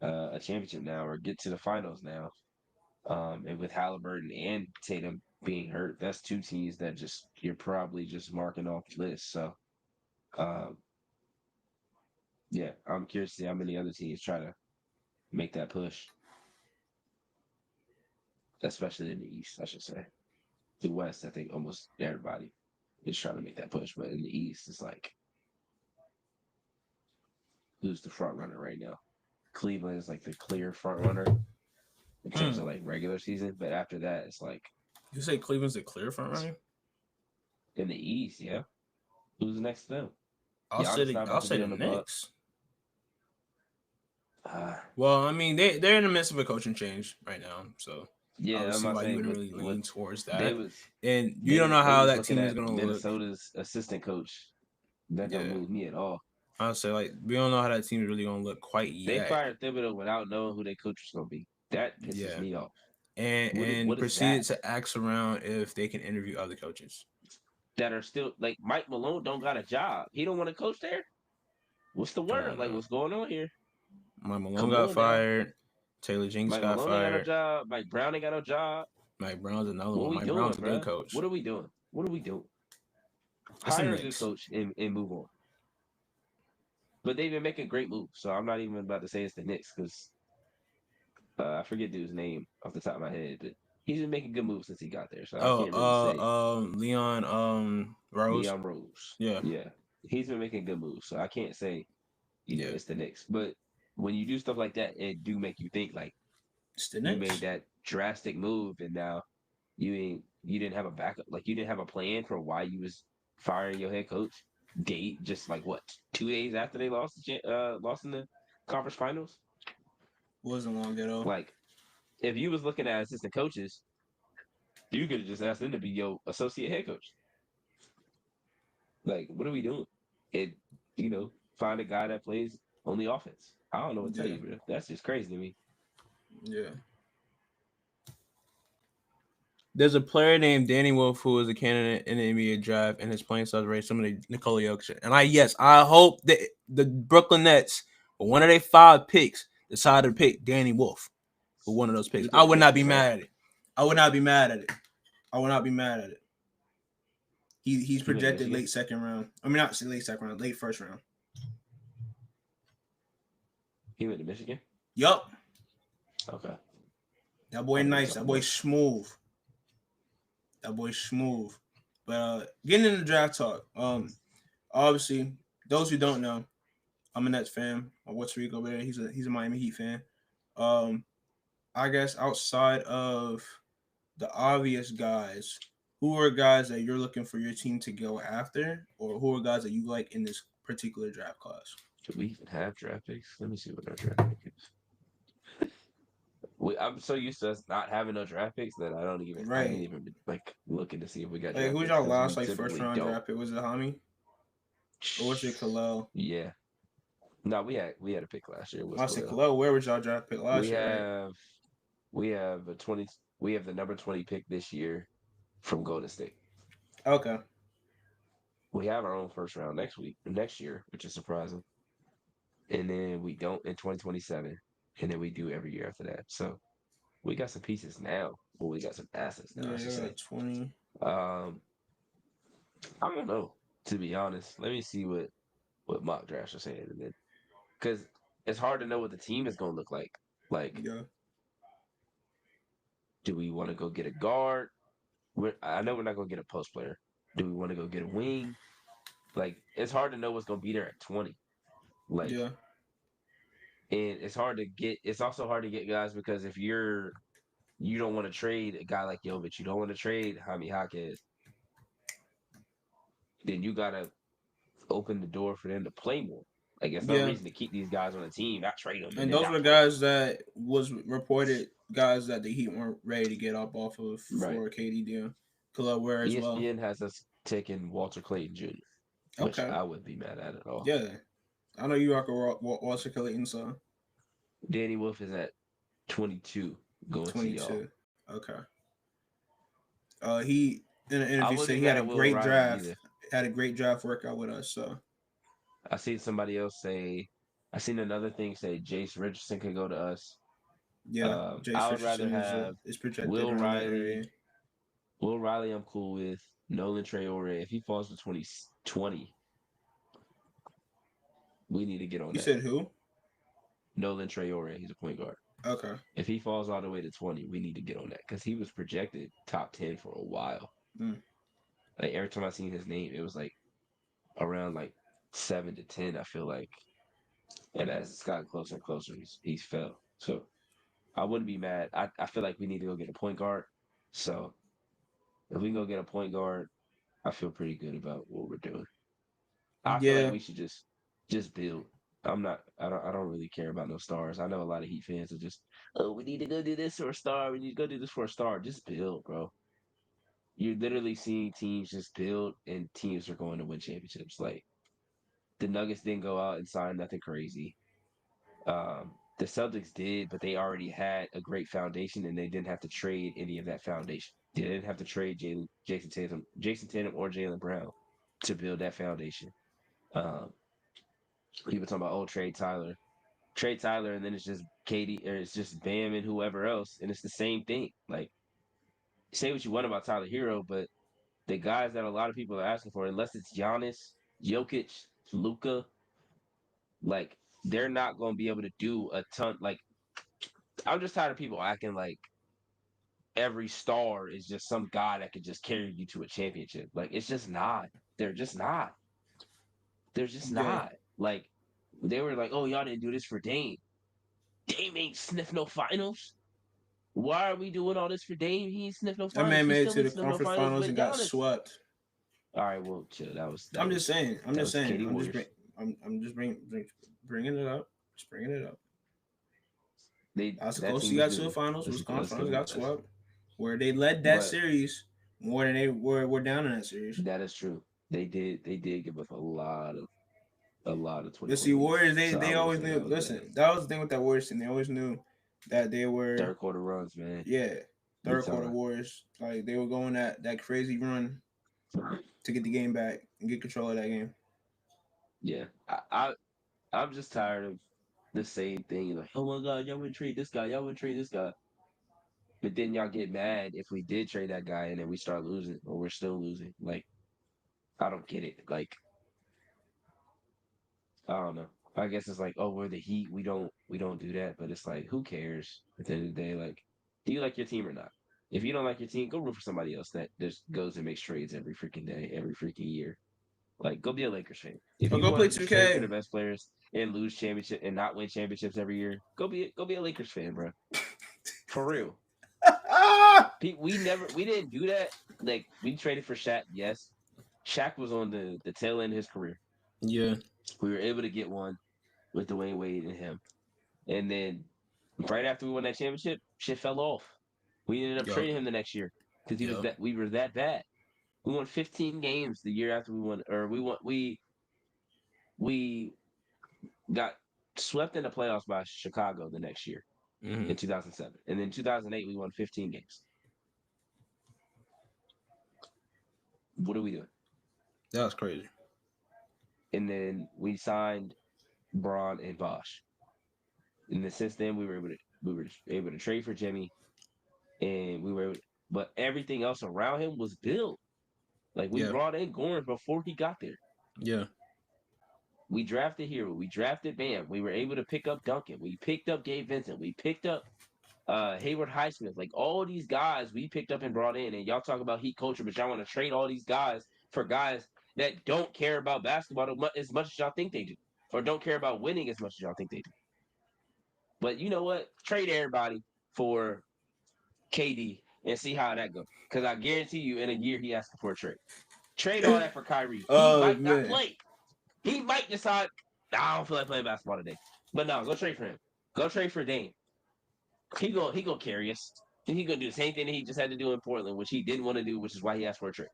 a championship now or get to the finals now. And with Halliburton and Tatum being hurt, that's two teams that just you're probably just marking off the list. So um, yeah, I'm curious to see how many other teams try to make that push, especially in the East, I should say. The West, I think almost everybody is trying to make that push, but in the East, it's like who's the front runner right now? Cleveland is like the clear front runner in terms Hmm. of like regular season, but after that, it's like You say Cleveland's the clear front runner? in the East, yeah. Who's next to them? Giannis not I'll about to say be the on the Bucks. Knicks. Uh, Well, I mean they're in the midst of a coaching change right now, so I yeah, would I'm see not why you saying wouldn't with really with lean towards they that. was And you don't know they how was that looking team is at gonna look. Minnesota's assistant coach. That don't Yeah. move me at all. I'll say like we don't know how that team is really gonna look quite They yet. fired Thibodeau without knowing who their coach was gonna be. That pisses Yeah. me off. And What is that? proceeded to ask around if they can interview other coaches. That are still like Mike Malone don't got a job. He don't want to coach there. What's the I word? don't Like know. what's going on here? Mike Malone Come got on now. fired. Taylor Jinks Mike got Malone ain't got no fired. job. Mike Brown ain't got no job. Mike Brown's another What one. we Mike Brown's doing, a good bro? coach. What are we doing? What are we doing? It's the Hire a good Knicks. coach and move on. But they've been making great moves. So I'm not even about to say it's the Knicks because I forget dude's name off the top of my head, but he's been making good moves since he got there. So I Oh, can't really say Leon, Rose. Leon Rose. Yeah, Yeah, he's been making good moves. So I can't say yeah. it's the Knicks. But when you do stuff like that, it do make you think like It's the you made Knicks. that drastic move, and now you didn't have a backup, like you didn't have a plan for why you was firing your head coach. Date just like what 2 days after they lost in the conference finals. Wasn't long at all. Like if you was looking at assistant coaches, you could have just asked them to be your associate head coach. Like what are we doing? It find a guy that plays on the offense. I don't know what to tell Yeah, you, bro. That's just crazy to me. yeah. There's a player named Danny Wolf who is a candidate in the NBA draft, and his playing style is very similar to Nikola Jokic. And I hope that the Brooklyn Nets, for one of their 5 picks, decide to pick Danny Wolf for one of those picks. You I played would not be Michigan, right? mad at it. I would not be mad at it. I would not be mad at it. He's He went to projected Michigan. late second round. I mean, not late second round, late first round. He went to Michigan. Yup. Okay, That boy I know what nice. you're That talking boy about. smooth. That boy smooth. But getting into draft talk. Obviously, those who don't know, I'm a Nets fan. What's Rico over there? He's a Miami Heat fan. Um, I guess outside of the obvious guys, who are guys that you're looking for your team to go after, or who are guys that you like in this particular draft class? Do we even have draft picks? Let me see what our draft pick is. I'm so used to us not having no draft picks that I ain't Right. even been like looking to see if we got Like, draft who's picks y'all because last we like first typically round don't. draft pick? Was it Hami or was it Kalel? Yeah. No, we had a pick last year. It was I said Khalil. Kalel. Where was y'all draft pick We last year? Right. have we have a 20 we have the number 20 pick this year from Golden State. Okay. We have our own first round next year, which is surprising. And then we don't in 2027. And then we do every year after that. So we got some pieces now. Well, we got some assets now, Yeah, I should you say. got 20. Um, I don't know, to be honest. Let me see what mock drafts are saying, and then because it's hard to know what the team is going to look like. Like, Yeah. do we want to go get a guard? I know we're not going to get a post player. Do we want to go get a wing? Like, it's hard to know what's going to be there at 20. Like, Yeah. and it's hard to get. It's also hard to get guys because if you don't want to trade a guy like Jovic, you don't want to trade Jaime Jaquez, then you gotta open the door for them to play more. Like, it's no Yeah. reason to keep these guys on the team, not trade them, and And then those not were play guys that was reported guys that the Heat weren't ready to get up off of them. Right. for KD deal. Kalel Ware as well. ESPN has us taking Walter Clayton Jr., which Okay. I wouldn't be mad at all. Yeah. I know you rock a Walter Clayton, so Danny Wolf is at 22 going to y'all. 22. Okay. He in an I interview wouldn't said be he mad had a at Will great Riley draft. either. Had a great draft workout with us. So I seen somebody else say, I seen another thing say Jace Richardson could go to us. yeah, I Jace would rather Richardson have is projected Will around that Riley. area. Will Riley, I'm cool with. Nolan Traore, if he falls to 20, we need to get on You that. said who? Nolan Traore, he's a point guard. Okay. If he falls all the way to 20, we need to get on that because he was projected top 10 for a while. Mm. Like every time I seen his name, it was like around like 7 to 10. I feel like, and as it's gotten closer and closer, he's fell. So I wouldn't be mad. I feel like we need to go get a point guard. So if we can go get a point guard, I feel pretty good about what we're doing. I feel like Yeah. we should just build. I don't really care about no stars. I know a lot of Heat fans are just, oh, we need to go do this for a star. We need to go do this for a star. Just build, bro. You're literally seeing teams just build and teams are going to win championships. Like the Nuggets didn't go out and sign nothing crazy. The Celtics did, but they already had a great foundation and they didn't have to trade any of that foundation. They didn't have to trade Jason Tatum or Jalen Brown to build that foundation. Um, People talking about Trey Tyler, and then it's just Katie or it's just Bam and whoever else, and it's the same thing. Like say what you want about Tyler Hero, but the guys that a lot of people are asking for, unless it's Giannis, Jokic, Luca, like they're not going to be able to do a ton. Like I'm just tired of people acting like every star is just some guy that could just carry you to a championship. Like it's just not. They're just not. They're just Yeah. not. Like they were like, oh, y'all didn't do this for Dame. Dame ain't sniff no finals. Why are we doing all this for Dame? He ain't sniff no That finals. man He made it still to ain't the sniff no conference finals finals with and got Giannis. swept. All right, well, chill. That was I'm just saying. I'm that just was saying. KD Warriors. I'm just bringing it up. Just bringing it up. That's the That closest team he was got to the doomed. finals. Let's Wisconsin give finals them got this. swept, where they led that But series more than they were down in that series. that is true. They did give us a lot of But 20-point see, leads. Warriors, So I they wouldn't always say knew. that was Listen, bad. that was the thing with that Warriors team. They always knew that they were, Third quarter runs, man. yeah, Big third quarter time. Warriors. Like they were going that crazy run to get the game back and get control of that game. Yeah. I'm just tired of the same thing. Like, oh my God, y'all would trade this guy, y'all would trade this guy. But then y'all get mad if we did trade that guy and then we start losing or we're still losing. Like, I don't get it. Like, I don't know. I guess it's like, oh, we're the Heat. We don't do that. But it's like, who cares at the end of the day? Like, do you like your team or not? If you don't like your team, go root for somebody else that just goes and makes trades every freaking day, every freaking year. Like, go be a Lakers fan. If Or you go want play to just trade for 2K. the best players and lose championship and not win championships every year, go be a Lakers fan, bro. For real. We didn't do that. Like we traded for Shaq. Yes, Shaq was on the tail end of his career. Yeah. We were able to get one with Dwayne Wade and him, and then right after we won that championship, shit fell off. We ended up Yup. trading him the next year because he was Yup. that we were that bad. We won 15 games the year after we won, or we got swept in the playoffs by Chicago the next year Mm-hmm. in 2007, and then 2008 we won 15 games. What are we doing? That was crazy. And then we signed Braun and Bosch. And then since then we were able to trade for Jimmy, and but everything else around him was built. Like we Yeah. brought in Goran before he got there. Yeah. We drafted Hero. We drafted Bam. We were able to pick up Duncan. We picked up Gabe Vincent. We picked up Hayward Highsmith. Like all these guys we picked up and brought in. And y'all talk about heat culture, but y'all want to trade all these guys for guys that don't care about basketball as much as y'all think they do, or don't care about winning as much as y'all think they do. But you know what? Trade everybody for KD and see how that goes. Because I guarantee you, in a year, he asking for a trade. Trade all that for Kyrie. He Oh might not man. play. He might decide, nah, I don't feel like playing basketball today. But no, go trade for him. Go trade for Dame. He gonna carry us. And he gonna do the same thing that he just had to do in Portland, which he didn't want to do, which is why he asked for a trade.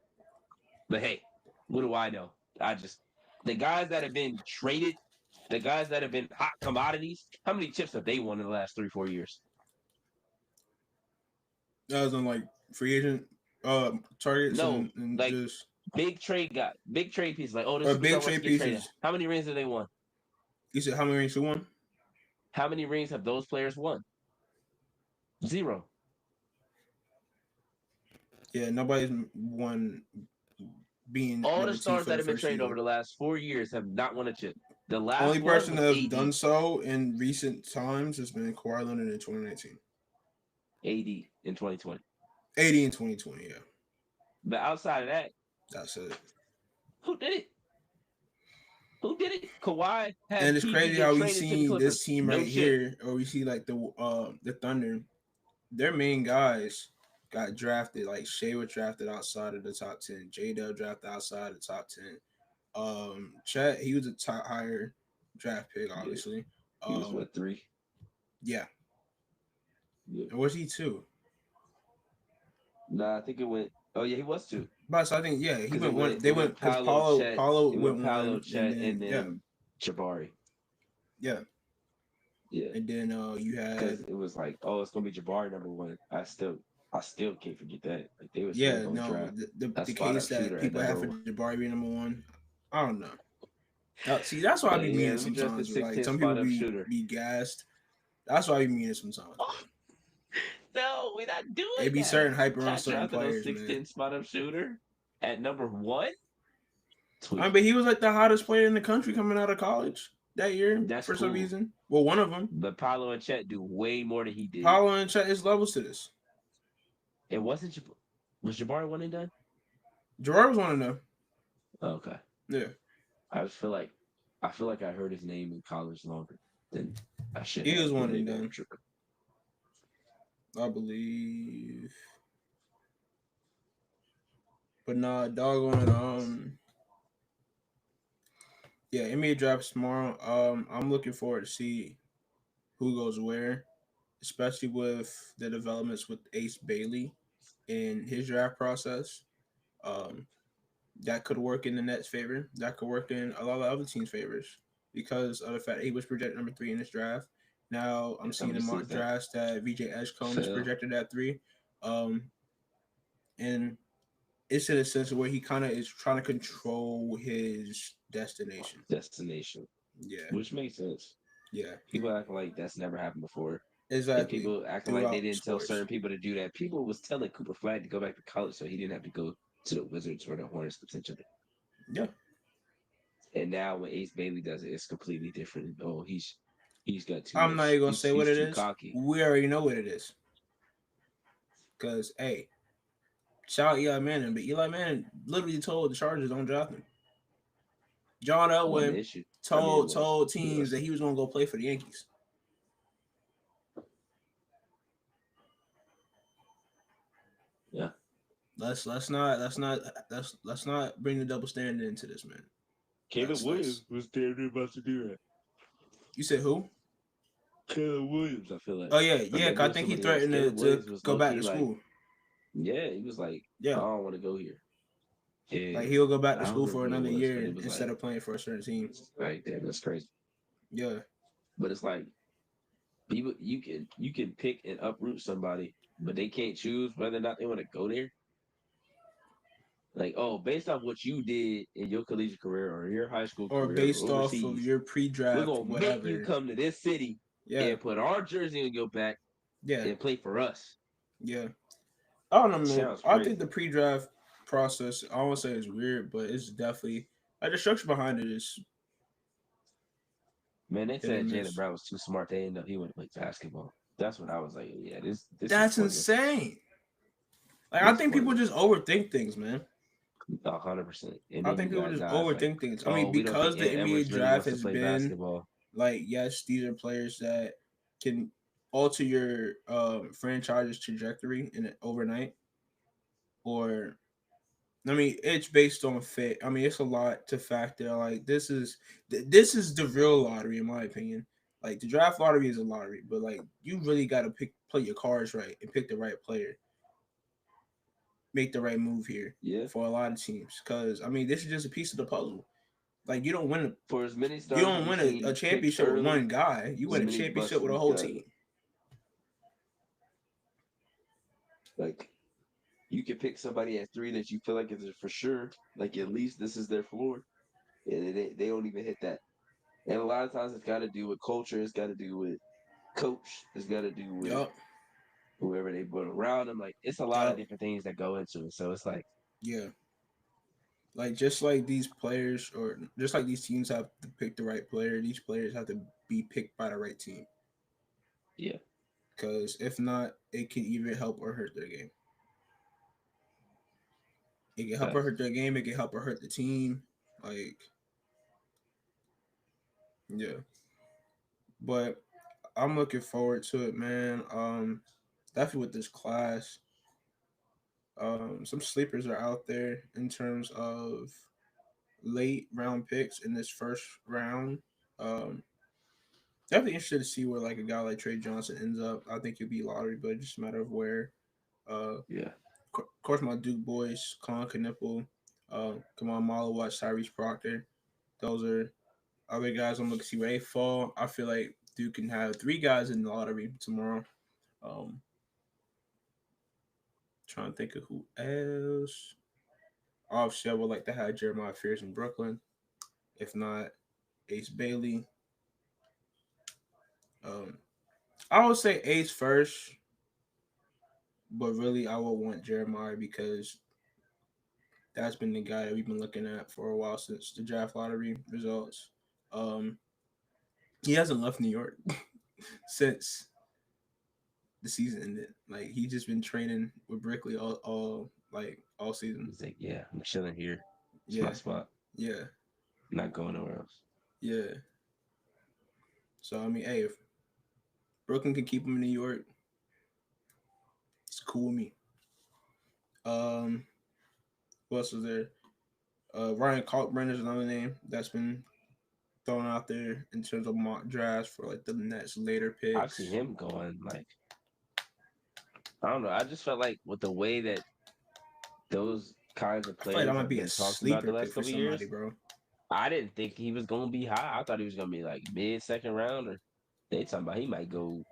But hey, what do I know? The guys that have been traded, the guys that have been hot commodities, how many chips have they won in the last 3-4 years? That was on like free agent targets No, and like just big trade pieces. Like, oh, this big superstar wants to trade get traded. pieces. How many rings have they won? You said how many rings you won? How many rings have those players won? Zero. Yeah, nobody's won being All the number two stars for that the have been first traded over year. the last 4 years have not won a chip. The Only last one person was that has AD. done so in recent times has been Kawhi Leonard in 2019. AD in 2020. 80 in 2020, yeah. But outside of that, That's it. who did it? Who did it? Kawhi And had it's PG crazy get how we traded to the see this Clippers. team No right chip. here, or we see like the Thunder, their main guys got drafted. Like Shea was drafted outside of the top 10. J Dub drafted outside of the top 10. Chet, he was a top higher draft pick, Yeah, obviously. he was what, 3? Yeah. Yeah. And was he two? Nah, I think it went. Oh yeah, he was 2. But so I think yeah, he Because went one. it They went went because Paolo, Chet, Paulo it went went Paolo, one, and Chet, and then yeah, then Jabari. yeah, Yeah, and then you because had it was like, oh, it's gonna be Jabari number 1. I still can't forget that. Like they were still yeah gonna no draft the a spot case up that shooter at people have number for 1. Jabari being number one. I don't know. See, that's what I Like, be yeah, meaning let me draft the sometimes. Like 16th some people spot up shooter. be gassed. That's what I be meaning sometimes, Oh, man. no, we're not They doing be that. certain hype around Not certain drafting no players, man. 16th spot up shooter at number 1. I mean, Tweaking. but he was like the hottest player in the country coming out of college. that year That's for some cool. reason. Well, one of them. But Paolo and Chet do way more than he did. Paolo and Chet is levels to this. It wasn't was Jabari one and done? Gerard was one of them. Okay. Yeah, I just I feel like I heard his name in college longer than I should he have, was but one and maybe I'm done. tripping. I believe. But nah, doggone. Yeah, NBA drops tomorrow. I'm looking forward to see who goes where, especially with the developments with Ace Bailey in his draft process. Um, that could work in the Nets' favor. That could work in a lot of other teams' favors because of the fact he was projected number 3 in this draft. Now I'm seeing Ever in mock since that drafts that VJ Edgecombe is fell, projected at 3. Um, and it's in a sense where he kind of is trying to control his destination. destination, Yeah, which makes sense. yeah, People acting like that's never happened before. And exactly. people acting like they Throughout didn't tell sports. certain people to do that. People was telling Cooper Flag to go back to college so he didn't have to go to the Wizards or the Hornets potentially. Yeah, And now when Ace Bailey does it, it's completely different. Oh, he's got too I'm not much. even gonna say what He's it too is. cocky. We already know what it is. Cause hey, shout out Eli Manning, but Eli Manning literally told the Chargers don't draft him. John Wasn't the Elway issue. I mean, it was. told It teams was. that he was gonna go play for the Yankees. Yeah. Let's not bring the double standard into this, man. Caleb Let's Williams was damn near about to do that. You said who? Caleb Williams, I feel like. Oh yeah, Or yeah. maybe 'Cause it I was think he somebody else. threatened Caleb to Williams was go low back key to like, school. yeah, he was like, I Yeah, don't want to go here. like And he'll go back I to don't school remember for what it another was, but it year was instead of playing for a certain team. like, damn, that's crazy. Yeah, But it's like people, you can pick and uproot somebody, but they can't choose whether or not they want to go there. Like, oh, based off what you did in your collegiate career or your high school or career or based off of overseas, your we're pre-draft, gonna make you whatever. come to this city Yeah, and put our jersey on your back yeah, and play for us. yeah. I don't know, man. Sounds I think crazy. the pre-draft process, I won't say it's weird, but it's definitely like the structure behind it is Man, they hit or said Jalen miss. Brown was too smart. They didn't know he would play basketball. That's when I was like, yeah, this is That's pointless. insane. Like I This is think people pointless. just overthink things, man. 100%. And I then think you people got just guys like, overthink things. I mean, oh, we don't think because the Ed NBA Edwards really draft wants to has play been basketball. like, yes, these are players that can alter your franchise's trajectory in it overnight. Or, I mean, it's based on fit. I mean, it's a lot to factor. Like, this is the real lottery, in my opinion. Like, the draft lottery is a lottery, but like, you really got to play your cards right and pick the right player, make the right move here Yeah. for a lot of teams. Because I mean, this is just a piece of the puzzle. Like, For as many you stars that don't we've win a seen picked championship with early, one guy. You as win a many championship busts with a we've whole gotten. team. Like, you can pick somebody at 3 that you feel like is for sure. Like, at least this is their floor. And they don't even hit that. And a lot of times it's got to do with culture. It's got to do with coach. It's got to do with Yup, whoever they put around them. Like it's a lot of yup, different things that go into it. So it's like, yeah. Like just like these players, or just like these teams have to pick the right player, these players have to be picked by the right team. yeah, Because if not, it can either help or hurt their game. It can help or facts. hurt their game. It can help or hurt the team. Like, yeah. But I'm looking forward to it, man. Definitely with this class. Some sleepers are out there in terms of late round picks in this first round. Um, Definitely interested to see where like a guy like Trey Johnson ends up. I think he'll be lottery, but it's just a matter of where. Yeah, Of course, my Duke boys, Colin Knippel, Kamal Malawat, Tyrese Proctor. Those are other guys I'm looking to see where they fall. I feel like Duke can have 3 guys in the lottery tomorrow. Um, Trying to think of who else. Obviously, I would like to have Jeremiah Fears in Brooklyn. If not, Ace Bailey. Um, I would say Ace first, but really I would want Jeremiah because that's been the guy that we've been looking at for a while since the draft lottery results. Um, He hasn't left New York since the season ended. Like he just been training with Brickley all season. He's like, yeah, I'm chilling here. It's my Yeah, spot. yeah, Not going nowhere else. yeah. So I mean, hey, if Brooklyn can keep him in New York, it's cool with me. Um, who else was there? Ryan Kalkbrenner's another name that's been thrown out there in terms of mock drafts for like the Nets later I've seen picks. him going like I don't know. I just felt like with the way that those kinds of I feel like that players might have be a been talked about sleeper the pick last for couple of somebody, years, bro. I didn't think he was gonna be high. I thought he was gonna be like mid second round or they talking about he might go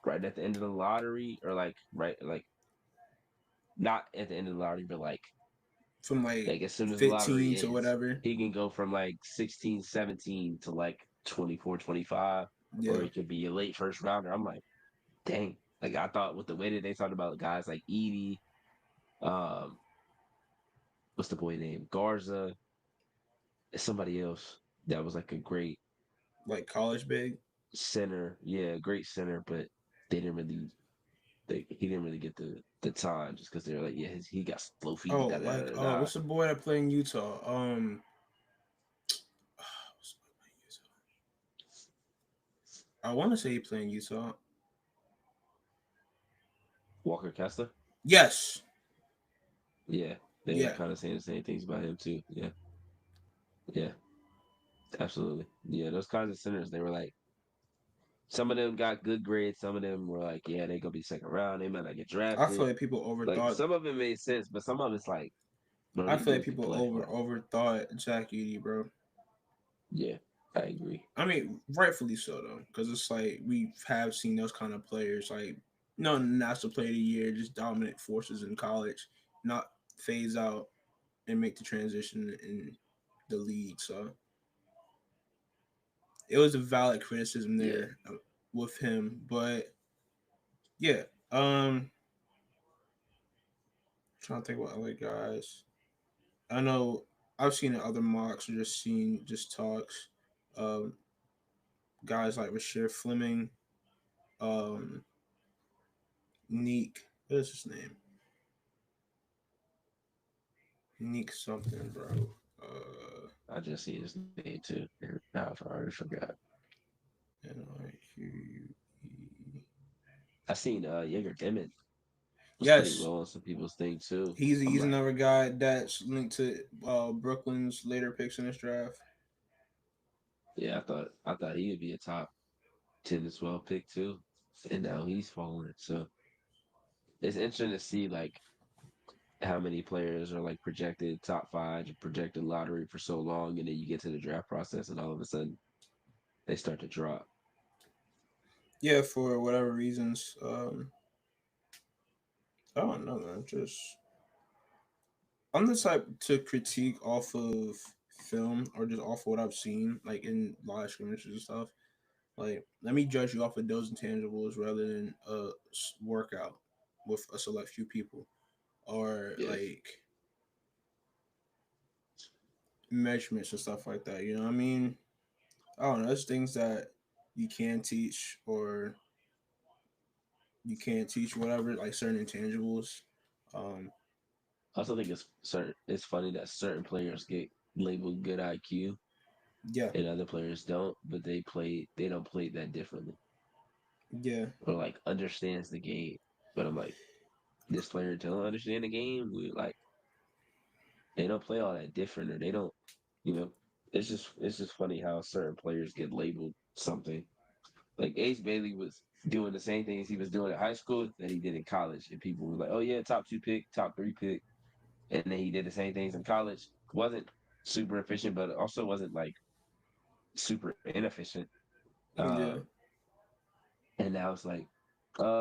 right at the end of the lottery or like right like not at the end of the lottery, but From like like as soon as the lottery 15 to ends, whatever. he can go from like 16, 17 to like 24, 25, or Yeah, he could be a late first rounder. I'm like, dang. Like I thought with the way that they talked about guys like Edie, um, what's the boy name? Garza, somebody else that was like a great like college big. center. Yeah, great center, but they didn't really he didn't really get the time just because they're like, yeah, he got slow feet, Oh, da da like da da. what's the boy that played in Utah? What's the boy playing in Utah? I want to say he played in Utah. Walker Kessler. Yes. Yeah, they were Yeah. kind of saying the same things about him too. Yeah, yeah, absolutely. Yeah, those kinds of centers, they were like, some of them got good grades. Some of them were like, yeah, they gonna be second round. They might not get I feel drafted. like people Like overthought. some of it made sense, but some of it's like, bro, I these feel like dudes can people play. Like, overthought Jack Edie, bro. yeah, I agree. I mean, rightfully so though, because it's like we have seen those kind of players, like no national player of the year, just dominant forces in college, not phase out and make the transition in the league. So it was a valid criticism Yeah, there with him, but yeah, trying to think about other guys. I know I've seen in other mocks or just seen just talks. Um, guys like Rashir Fleming, um, Neek. What is his name? Neek something, bro. I just see his name too. Now I already forgot. N-I-Q-U-E. I seen Jaeger Dimmitt was pretty Yes, low on some people's thing too. I'm he's like, another guy that's linked to Brooklyn's later picks in this draft. yeah, I thought he would be a top 10 to 12 pick too, and now he's falling. So it's interesting to see like how many players are like projected top five, projected lottery for so long, and then you get to the draft process, and all of a sudden they start to drop. Yeah, for whatever reasons. I don't know, man. Just I'm the type to critique off of film or just off of what I've seen, like in live scrimmages and stuff. Like, let me judge you off of those intangibles rather than a workout with a select few people or Yeah, like measurements and stuff like that. You know what I mean? I don't know. There's things that you can teach or you can't teach, whatever, like certain intangibles. Um, I also think it's certain. It's funny that certain players get labeled good IQ yeah, and other players don't, but they don't play that differently yeah, or like understands the game. But I'm like, this player don't understand the game. We like they don't play all that different or they don't, you know. It's just funny how certain players get labeled something. Like Ace Bailey was doing the same things he was doing in high school that he did in college, and people were like, "Oh yeah, top two pick, top three pick," and then he did the same things in college. Wasn't super efficient, but also wasn't like super inefficient. Uh, yeah, and now it's like,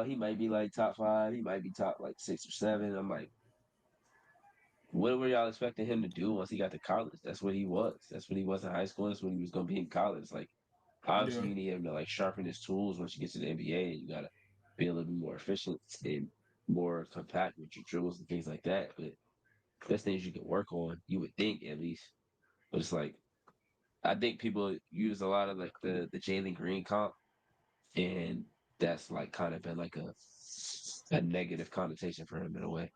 he might be like top five, he might be top like six or seven. I'm like, what were y'all expecting him to do once he got to college? That's what he was. That's what he was in high school. That's what he was going to be in college. Like, yeah, obviously, you need him to like sharpen his tools once you get to the NBA, and you gotta be a little bit more efficient and more compact with your drills and things like that. But that's things you can work on. You would think at least, but it's like I think people use a lot of like the Jalen Green comp, and that's like kind of been like a negative connotation for him in a way.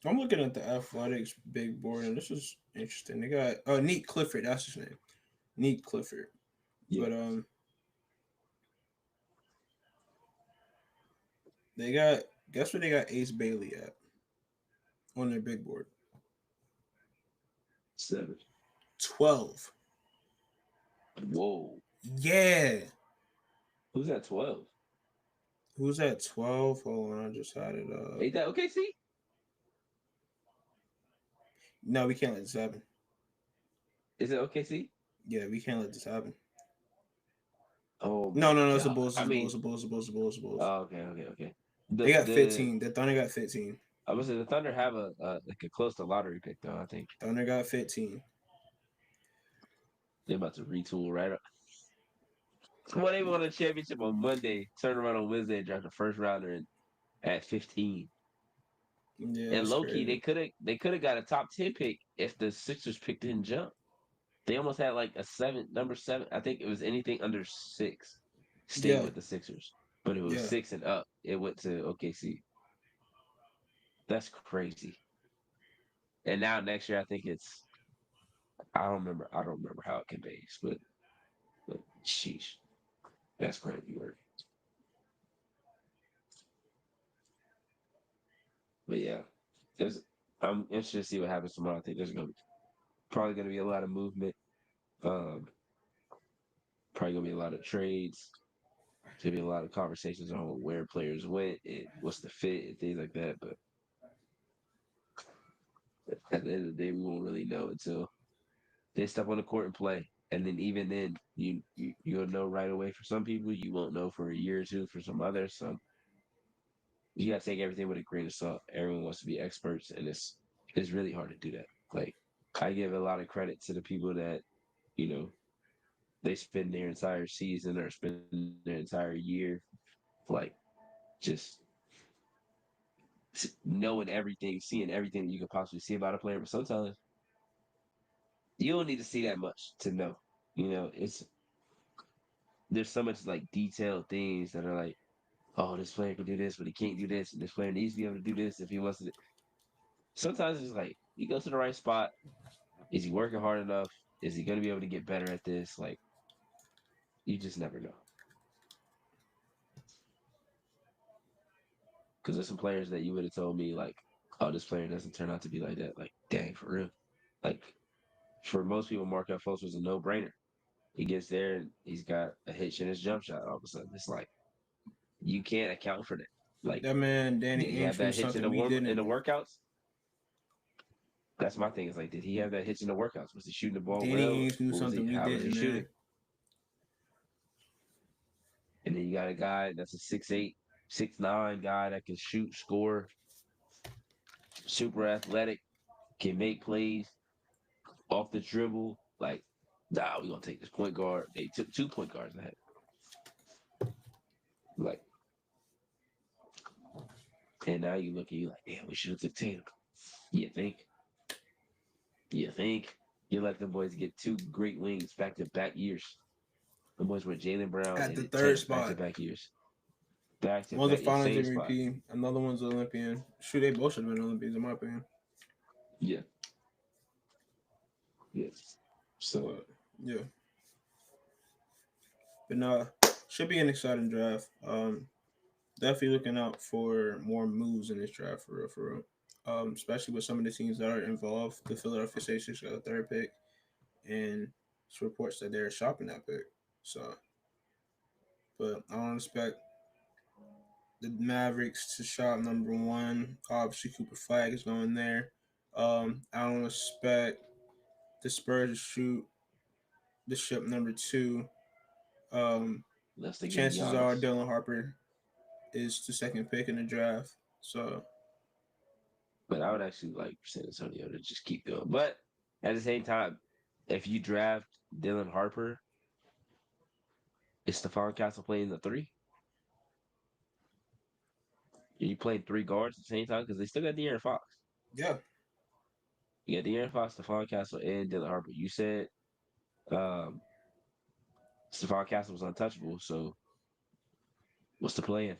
I'm looking at the Athletics big board, and this is interesting. They got Neat Clifford. That's his name, Neat Clifford. Yeah, But they got guess where they got Ace Bailey at on their big board? 7. 12. Whoa, Yeah. who's at 12? Who's at 12? Hold on, I just had it up. Ain't that OKC? No, we can't let this happen. Is it OKC? Yeah, we can't let this happen. Oh No, my no, no, it's the god! Bulls, I it's the mean, Bulls, the Bulls, the Bulls, the Bulls, the Bulls. okay, okay, okay. They got The 15. The Thunder got 15. I was say the Thunder have a like a close to lottery pick though. I think Thunder got 15. they're about to retool right up. Well, they won a championship on Monday, turn around on Wednesday, and draft the first rounder at 15. Yeah, And that's low key, crazy. they could have got a top 10 pick if the Sixers pick didn't jump. They almost had like a number seven. I think it was anything under 6 stayed Yeah, with the Sixers, but it was yeah. 6 and up. It went to OKC. That's crazy. And now next year, I think it's I don't remember. I don't remember how it conveys, but sheesh, that's crazy work. But yeah, there's. I'm interested to see what happens tomorrow. I think there's gonna probably gonna be a lot of movement. Um, probably gonna be a lot of trades. There's gonna be a lot of conversations on where players went and what's the fit and things like that. But at the end of the day, we won't really know until they step on the court and play. And then even then, you'll know right away. For some people, you won't know for a year or two. For some others, some you gotta take everything with a grain of salt. Everyone wants to be experts, and it's really hard to do that. Like I give a lot of credit to the people that you know they spend their entire season or spend their entire year like just knowing everything, seeing everything that you could possibly see about a player. But sometimes you don't need to see that much to know. It's there's so much like detailed things that are like, oh, this player can do this, but he can't do this, and this player needs to be able to do this if he wants to. Sometimes it's like you go to the right spot. Is he working hard enough? Is he going to be able to get better at this? Like you just never know. Because there's some players that you would have told me like, oh, this player doesn't turn out to be like that. Like, dang, for real. Like for most people, Markel Fultz was a no-brainer. He gets there and he's got a hitch in his jump shot. All of a sudden, it's like you can't account for that. Like, That man, Danny did he have Ainge, knew that hitch something we in didn't. the workouts? That's my thing. Is like, did he have that hitch in the workouts? Was he shooting the ball Danny well? Ainge knew What was he? something we How was he didn't, shooting? man. And then you got a guy that's a 6'8", 6'9" guy that can shoot, score, super athletic, can make plays off the dribble. Like, nah, we're gonna take this point guard. They took 2 point guards ahead. Like, and now you look at you like, damn, we should have took Tatum. You think? You think? You let the boys get 2 great wings back to back years. The boys were Jalen Brown At the and third Tatum back to spot. back years. Back to One's a back, yeah, finals same spot. MVP. Another one's an Olympian. Shoot, they both should have been Olympians, in my opinion. Yeah, yeah. So But, yeah. But nah, should be an exciting draft. Definitely looking out for more moves in this draft, for real, for real. Especially with some of the teams that are involved. The Philadelphia 76 got a third pick, and it's reports that they're shopping that pick. So, but I don't expect the Mavericks to shop number one. Obviously, Cooper Flag is going there. I don't expect the Spurs to shoot the ship number two. Um, unless they get Chances are Giannis. Dylan Harper is the second pick in the draft. So But I would actually like San Antonio to just keep going. But at the same time, if you draft Dylan Harper, is Stephon Castle playing the three? Are you playing 3 guards at the same time? Because they still got De'Aaron Fox. yeah, You got De'Aaron Fox, Stephon Castle, and Dylan Harper. You said um, Stephon Castle was untouchable. So what's the plan?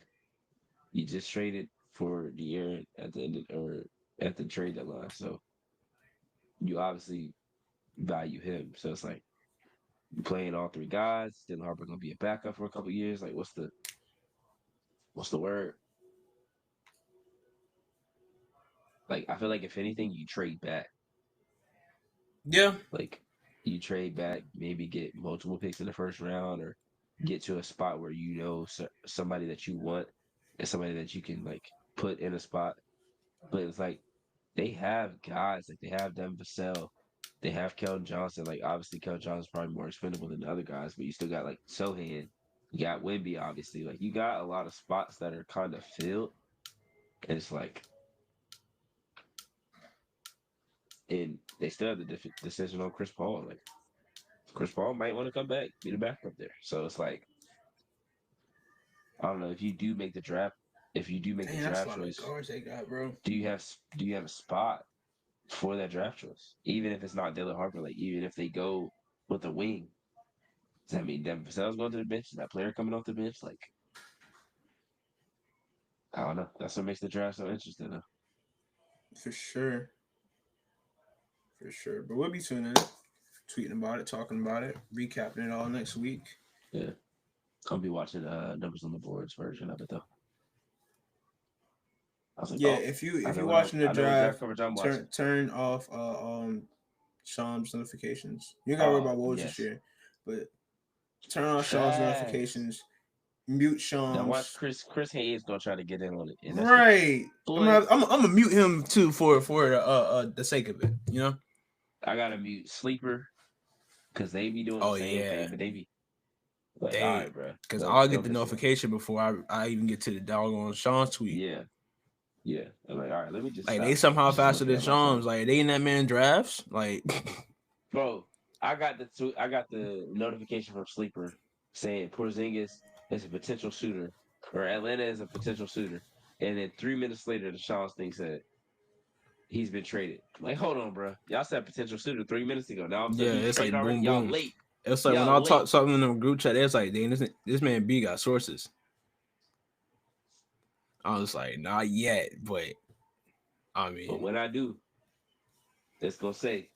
You just traded for De'Aaron at the end or at the trade deadline. So you obviously value him. So it's like you playing all three guys. Dylan Harper gonna be a backup for a couple years. Like what's the word? Like I feel like if anything, you trade back. Yeah, Like you trade back, maybe get multiple picks in the first round, or get to a spot where you know somebody that you want and somebody that you can like put in a spot. But it's like they have guys like they have Devin Vassell, they have Keldon Johnson. Like obviously, Keldon Johnson's probably more expendable than the other guys, but you still got like Sohan, you got Wimby, obviously. Like you got a lot of spots that are kind of filled, and it's like, and they still have the decision on Chris Paul. Like Chris Paul might want to come back, be the backup there. So it's like I don't know if you do make the draft. If you do make the dang, that's a draft lot of choice, guards they got, bro. do you have a spot for that draft choice? Even if it's not Dylan Harper, like even if they go with a wing, does that mean Devin Vassell's going to the bench? Is that player coming off the bench? Like I don't know. That's what makes the draft so interesting. Though. For sure, for sure. But we'll be tuning in, tweeting about it, talking about it, recapping it all next week. Yeah, I'll be watching numbers on the boards version of it though. I was like, Yeah, oh, if I you're know what watching the draft draft, coverage I'm watching. turn off Sean's notifications. You gotta worry Oh about Woj this yes, year, but turn off Sean's facts. notifications. Mute Now watch Sean's. Chris Hayes gonna try to get in on it, and that's gonna Right. boy. I'm gonna mute him too for the sake of it. You know. I gotta mute sleeper because they be doing the Oh same thing, yeah. but they be like, all They right, bro, because I'll get don't the piss me off. notification before I even get to the doggone Sean's tweet. Yeah, yeah. I'm like, all right, let me just Like they stop somehow just faster looking than at my phone, Sean's. Like they in that man drafts. Like bro. I got the notification from sleeper saying Porzingis is a potential shooter or Atlanta is a potential shooter, and then 3 minutes later, the Sean's thing said he's been traded. Like, hold on, bro. Y'all said potential shooter 3 minutes ago. Now all of a yeah, sudden he's it's traded like already. boom Y'all boom. late. It's like when Y'all I late. talk something in the group chat, it's like, dang, this man B got sources. I was like, not yet, but I But mean, when I do, it's gonna say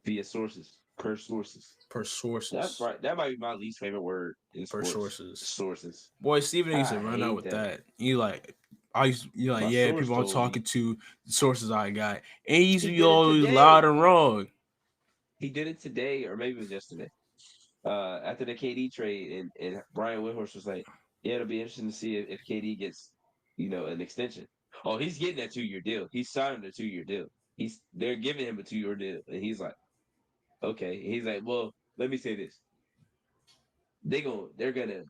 via sources, per sources. per That's sources, right. That might be my least favorite word in per sports. sources. Sources. Boy, Steven used to I run out hate with that. that. You like, My yeah, source people I'm told talking me. to, the sources I got, and he used to He be did it always loud today. and wrong. He did it today, or maybe it was yesterday. After the KD trade, and Brian Windhorst was like, "Yeah, it'll be interesting to see if KD gets, an extension." Oh, he's getting that 2 year deal. He's signing a 2 year deal. They're giving him a 2 year deal, and he's like, "Okay." He's like, "Well, let me say this: they're gonna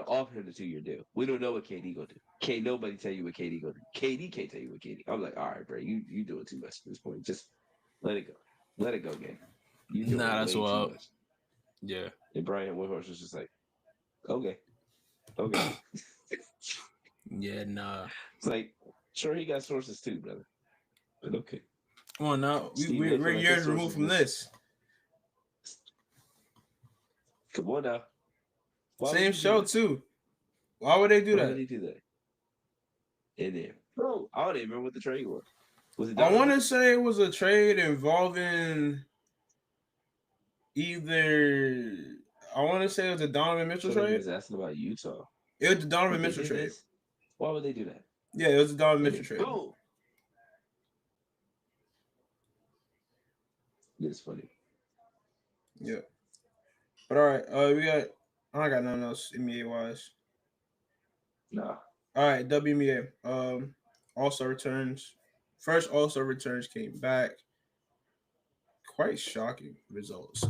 offer him the 2 year deal. We don't know what KD gonna do. Can't nobody tell you what KD gonna do. KD can't tell you what KD." I'm like, all right, bro, you doing too much at this point. Just let it go. Let it go, gang. You Nah, doing that's way too what. much. Yeah, And Brian Windhorst was just like, okay, okay. yeah, nah. It's like, sure, he got sources too, brother. But okay. Come on now, Stephen A. we're feel like his years removed sources from was, this. come on now. Why would Same you do show that? too. Why would they do Why would that? he do that? In there. Bro, I don't even remember what the trade was. Was it I Donovan want to Mitchell? say it was a trade involving either. I want to say it was a Donovan Mitchell So like he trade. was asking about Utah. It was the Donovan But they Mitchell did trade. this? Why would they do that? Yeah, it was the Donovan And Mitchell then trade. boom. It's funny. Yeah. But all right, we got. I got nothing else NBA wise. Nah. All right, WNBA. All-Star returns. First All-Star returns came back. Quite shocking results.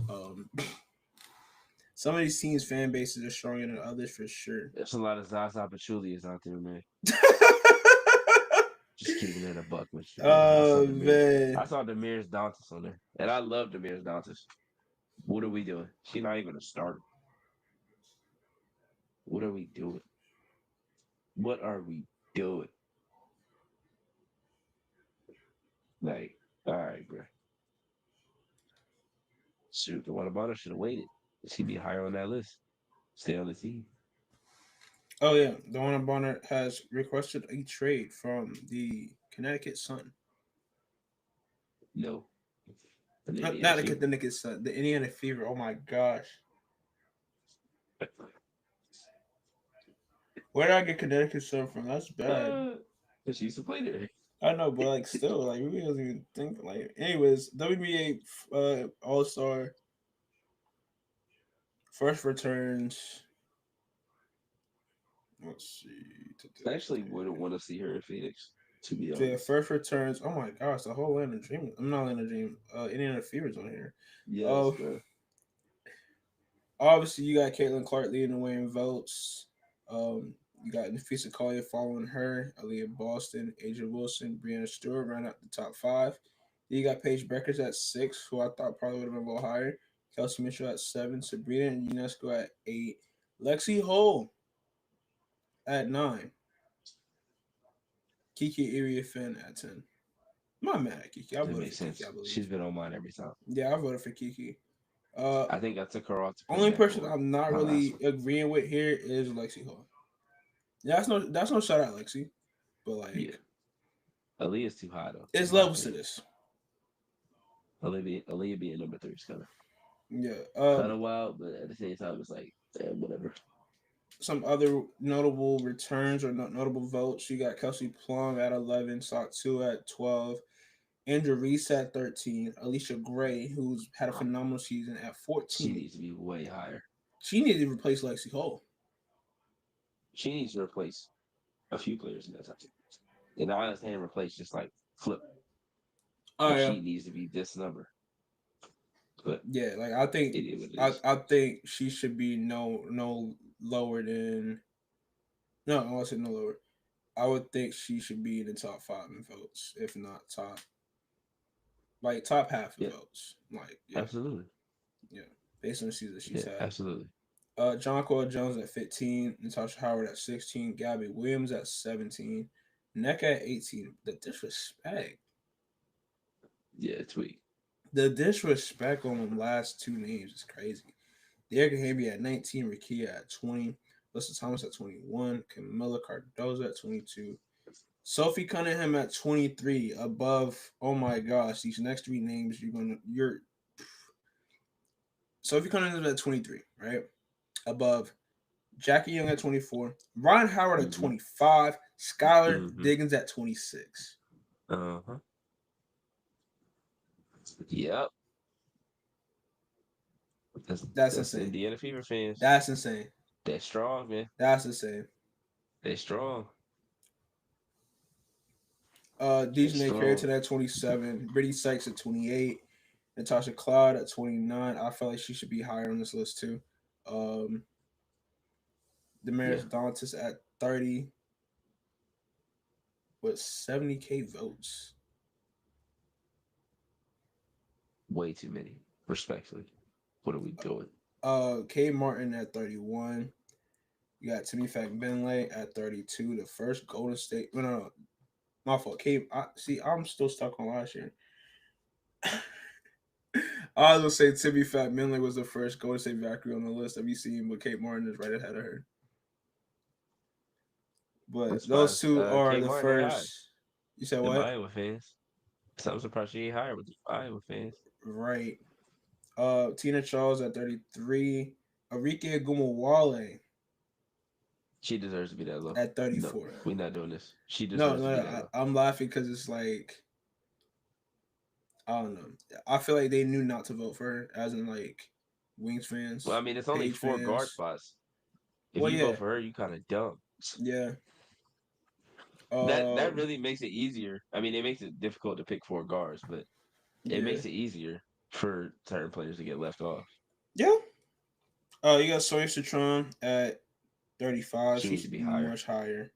Some of these teams' fan bases are stronger than others for sure. There's a lot of Zaza Pachulias out there, man. Just keeping it a buck with you, man. Oh man. I saw Demirs Dantas on there. And I love Demirs Dantas. What are we doing? She's not even a starter. What are we doing? What are we doing? Like, All right, bro. Shoot, the Water Bonner should have waited. She'd be higher on that list. Stay on the team. Oh yeah, Dawana Bonner has requested a trade from the Connecticut Sun. No. And the Not Indiana the Fever. Connecticut Sun, the Indiana Fever. Oh my gosh, where did I get Connecticut Sun from? That's bad. Because she used to play there. I know, but like still, like we doesn't even think like. Anyways, WNBA All-Star first returns. Let's see. I actually wouldn't want to see her in Phoenix, to be Yeah, honest. first returns. Oh my gosh, the whole Land of Dream. I'm not Land of Dream. Indiana Fever's on here. Yes, Uh, bro. Obviously you got Caitlin Clark leading the way in votes. You got Nafisa Collier following her, Aaliyah Boston, Asia Wilson, Brianna Stewart round out the top five. Then you got Paige Beckers at 6, who I thought probably would have been a little higher. Kelsey Mitchell at 7, Sabrina and UNESCO at 8, Lexi Hole at 9, Kiki Iria Finn at 10. I'm not mad at Kiki. I That voted makes for Kiki, I sense. believe. She's been on mine every time. Yeah, I voted for Kiki. Uh, I think I took her off to put Only back person on I'm not my last really one. agreeing with here is Lexi Hall. Yeah, that's no shout out Lexi, but Yeah. like Aaliyah's too high, though, in it's my levels to opinion. this. Aaliyah being number 3 is Yeah. kind of wild, but at the same time, it's like, whatever. Some other notable returns or notable votes. You got Kelsey Plum at 11, Sock 2 at 12, Andrew Reese at 13, Alicia Gray, who's had a phenomenal season at She 14. needs to be way higher. She needed to replace Lexi Hall. She needs to replace a few players in that time. And not understand replace just like flip. Oh Her yeah. sheet needs to be this number. But Yeah, like I think it is what it I, is. I think she should be no lower than no, I won't say no lower. I would think she should be in the top 5 in votes, if not top half of Yeah, votes. Like, yeah, absolutely. yeah. Based on the season she's Yeah, had. absolutely. John Cole Jones at 15, Natasha Howard at 16, Gabby Williams at 17, Neck at 18. The disrespect. Yeah, tweak. The disrespect on them last two names is crazy. Derek Hamby at 19, Rakia at 20, Lisa Thomas at 21, Camilla Cardozo at 22, Sophie Cunningham at 23, above. Oh my gosh, these next three names you're Sophie Cunningham at 23, right? Above Jackie Young at 24, Ryan Howard at Mm-hmm. 25, Skylar Mm-hmm. Diggins at 26. Uh-huh. Yep. That's That's insane. Indiana Fever fans. That's insane. They're strong, man. That's insane. They're strong. They're Dejanay strong. Carrington at 27, Brittany Sykes at 28, Natasha Cloud at 29. I feel like she should be higher on this list too. Um, Yeah. Damaris Dantas at 30 with 70K votes. Way too many. Respectfully. What are we doing? Kay Martin at 31. You got Timmy Benley at 32. The first Golden State. No. My fault. I'm still stuck on last year. I was gonna say Timmy Benley was the first Golden State Valkyrie on the list that we seen, but Kate Martin is right ahead of her. I'm But those surprised. two are Kate the Martin ain't high. first. You said Them what? Iowa fans. So I'm surprised she ain't higher with the Iowa fans. Right. Tina Charles at 33. Arike Gumawale She deserves to be that low. at No, 34. we're not doing this. She No, deserves to be that no, low. I'm laughing because it's like I don't know. I feel like they knew not to vote for her, as in like Wings Well, I fans, mean, it's only Page 4 guard fans. spots. If Well, you vote yeah, for her, you kind of dumb. yeah. That really makes it easier. I mean, it makes it difficult to pick 4 guards, but it Yeah, makes it easier for certain players to get left off. yeah. You got Sonya Citron at 35. She She needs to should be be higher. much higher.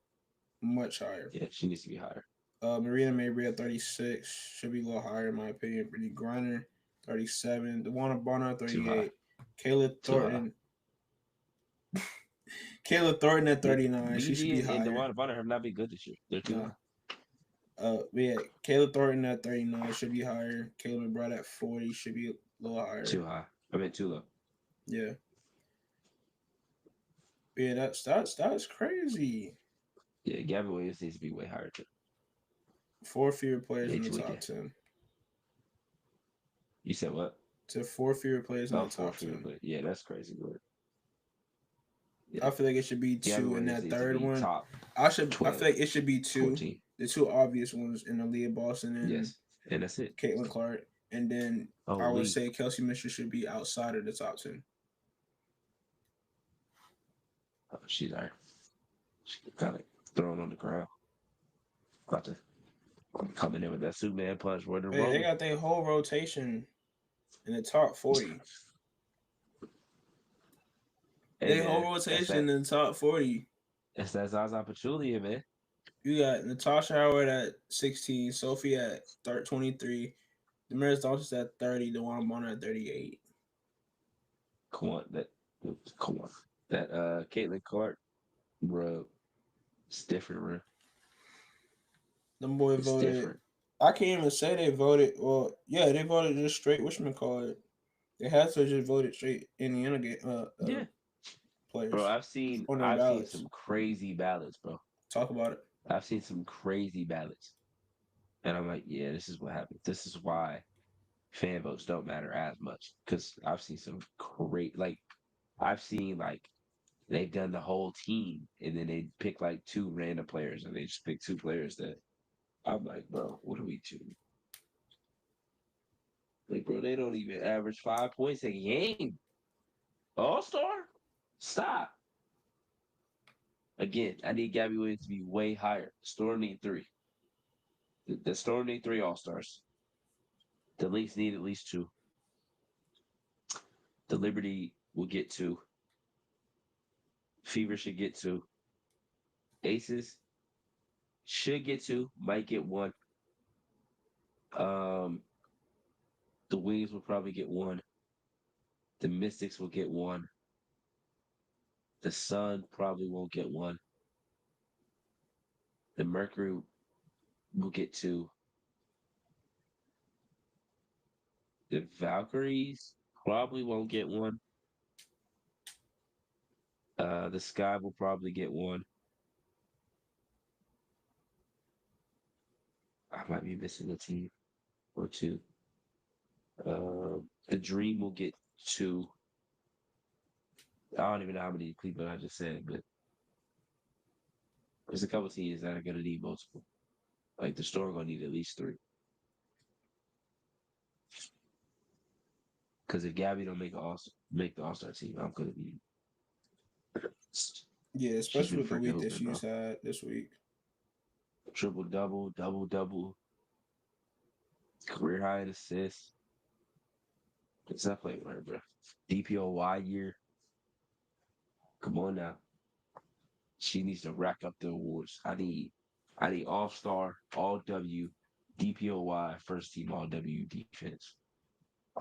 Yeah, she needs to be higher. Marina Mabry at 36 should be a little higher in my opinion. Brittany Griner, 37. DeWanna Bonner at Too high. 38. Kayla Too high. Thornton. Kayla Thornton at Yeah, 39. She should be BG and higher. DeWanna Bonner have not been good this year. They're too No. high. We had Caleb Thornton at 39 should be higher. Caleb McBride at 40 should be a little Too higher. high. I mean too low. Yeah, yeah, that's crazy. Yeah, Gavin Williams needs to be way higher too. Four fewer players They in the tweaking. top 10. You said what? To four fewer players in Oh, the four top fewer 10. players. Yeah, that's crazy. But yeah, I feel like it should be Gavin two in Williams that needs to third be one. top I 12, feel like it should be two. 14. The two obvious ones in Aaliyah Boston and Yes, and that's it. Caitlin Clark. And then Oh, I would Lee. say Kelsey Mitchell should be outside of the top 10. Oh, she's there. She kind of thrown on the ground. About to come in with that Superman punch. Where they're Hey, they rolling. got their whole rotation in the top 40. Hey They whole man, rotation in the top 40. that's that Zaza Pachulia, man. You got Natasha Howard at 16, Sophie at 23, Damaris Dalton's at 30, DeWanna Bonner at 38. Come on, come on. That Caitlin Clark, bro, it's different, bro. Them boy It's voted. different. I can't even say they voted. Well, yeah, they voted just straight. Whatchamacallit. They had to just voted straight Indiana Yeah, bro. players on their I've seen ballots. some crazy ballots, bro. Talk about it. I've seen some crazy ballots, and I'm like, yeah, this is what happens. This is why fan votes don't matter as much because I've seen some great, like, I've seen like they've done the whole team, and then they pick like two random players, and they just pick two players that I'm like, bro, what are we doing? Like, bro, they don't even average 5 points a game. All-Star? Stop. Again, I need Gabby Williams to be way higher. The Storm need three. The Storm need three All-Stars. The Lynx need at least two. The Liberty will get two. Fever should get two. Aces should get two. Might get one. Um, the Wings will probably get one. The Mystics will get one. The Sun probably won't get one. The Mercury will get two. The Valkyries probably won't get one. The Sky will probably get one. I might be missing a team or two. The Dream will get two. I don't even know how many people I just said, but there's a couple teams that are going to need multiple. Like the Storm going to need at least three. Because if Gabby don't make the All Star team, I'm going to be. Yeah, She's especially been with the freaking week that hooping, bro. she's had this week. Triple double, double double, career high in assists. It's not playing with her, bro. DPOY year. Come on now. She needs to rack up the awards. I need All Star, All W, DPOY, first team All W defense.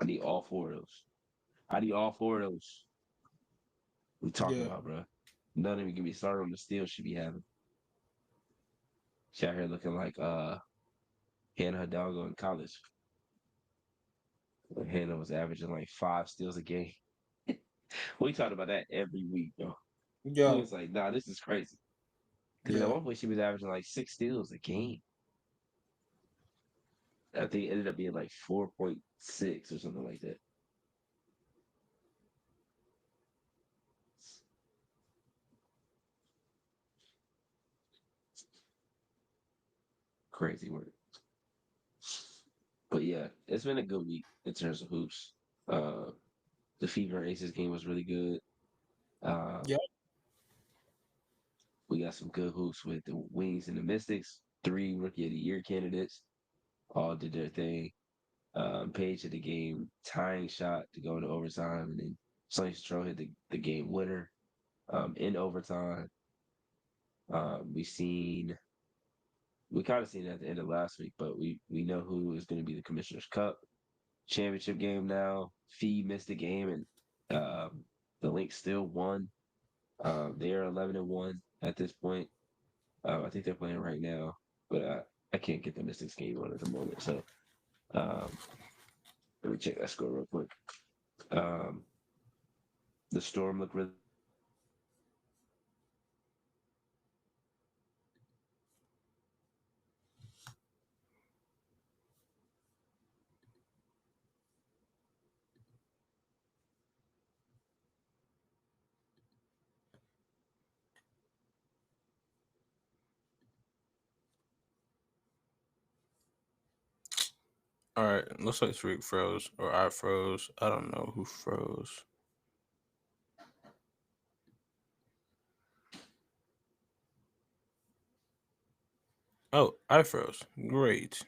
I need all four of those. I need all four of those. We talking Yeah, about, bro. None of them can be started on the steal she be having. She out here looking like Hannah Hidalgo in college. When Hannah was averaging like 5 steals a game. We talked about that every week, though. We yo, was like, nah, this is crazy. Because at yeah, one point she was averaging like 6 steals a game. I think it ended up being like 4.6 or something like that. Crazy work. But yeah, it's been a good week in terms of hoops. Uh, the Fever Aces game was really good. Uh, yeah, we got some good hoops with the Wings and the Mystics. Three Rookie of the Year candidates all did their thing. Page hit the game tying shot to go into overtime, and then Sonny Stroh hit the game winner in overtime. We seen we kind of seen it at the end of last week, but we know who is going to be the Commissioner's Cup championship game now. Fee missed the game, and the Lynx still won. They are 11-1 at this point. I think they're playing right now, but I can't get the Mystics game on at the moment. So um, let me check that score real quick. Um, the Storm look really good. All right, looks like Tariq froze or I froze. I don't know who froze. Oh, I froze. Great.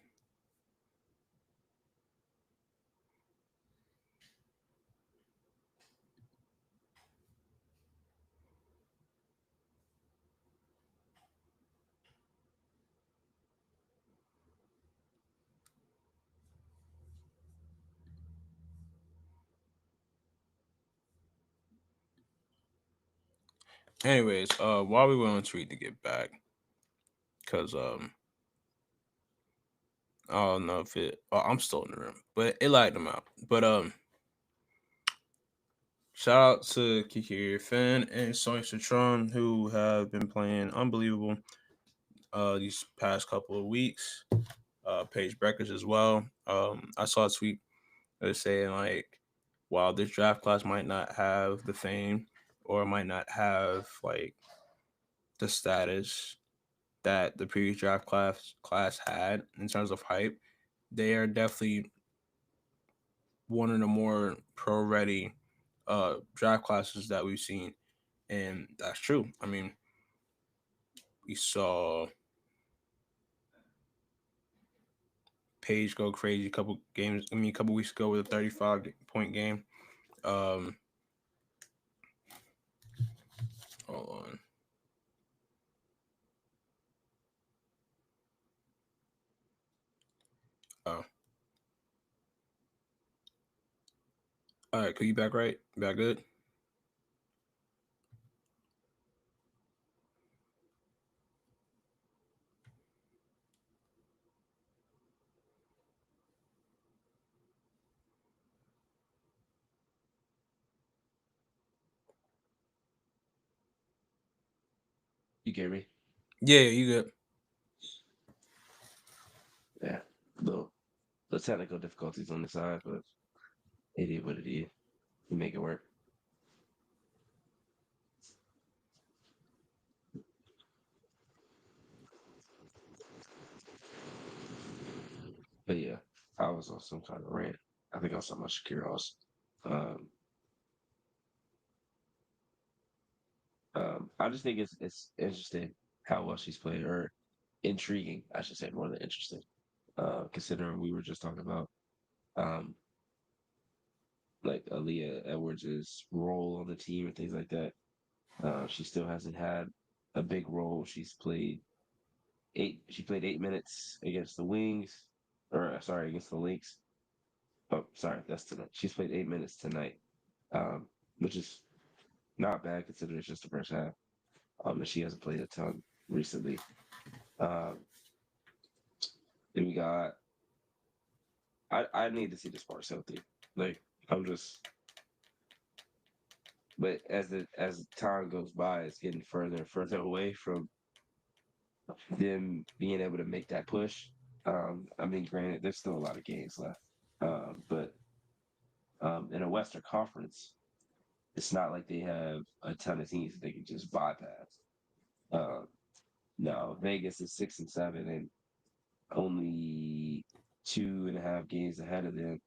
Anyways, while we wait on Tariq to get back, cause I don't know if it. Oh, I'm still in the room, but it lagged him out. But shout out to Kiki Finn and Sonya Citron who have been playing unbelievable these past couple of weeks. Paige Breckers as well. I saw a tweet that was saying like, while this draft class might not have the fame or might not have like the status that the previous draft class had in terms of hype, they are definitely one of the more pro ready draft classes that we've seen, and that's true. I mean, we saw Page go crazy a couple games. I mean, a couple weeks ago with a 35-point game. Um, hold on. Oh, all right. Could you back right? Back good? You get me? Yeah, you good. Yeah. Little, little technical difficulties on the side, but it is what it is. We make it work. But yeah, I was on some kind of rant. I think I was talking about Shakira also. Um, I just think it's interesting how well she's played, or intriguing, I should say, more than interesting. Considering we were just talking about um, like Aaliyah Edwards' role on the team and things like that. She still hasn't had a big role. She's played eight. She played 8 minutes against the Wings, or sorry, against the Lynx. Oh, sorry, that's tonight. She's played 8 minutes tonight, um, which is not bad considering it's just the first half. And she hasn't played a ton recently. Um, then we got. I need to see the Sparks healthy. Like I'm just, but as time goes by, it's getting further and further away from them being able to make that push. I mean, granted, there's still a lot of games left, but in a Western Conference, it's not like they have a ton of teams that they can just bypass. Uh, no, Vegas is 6-7 and only 2.5 games ahead of them.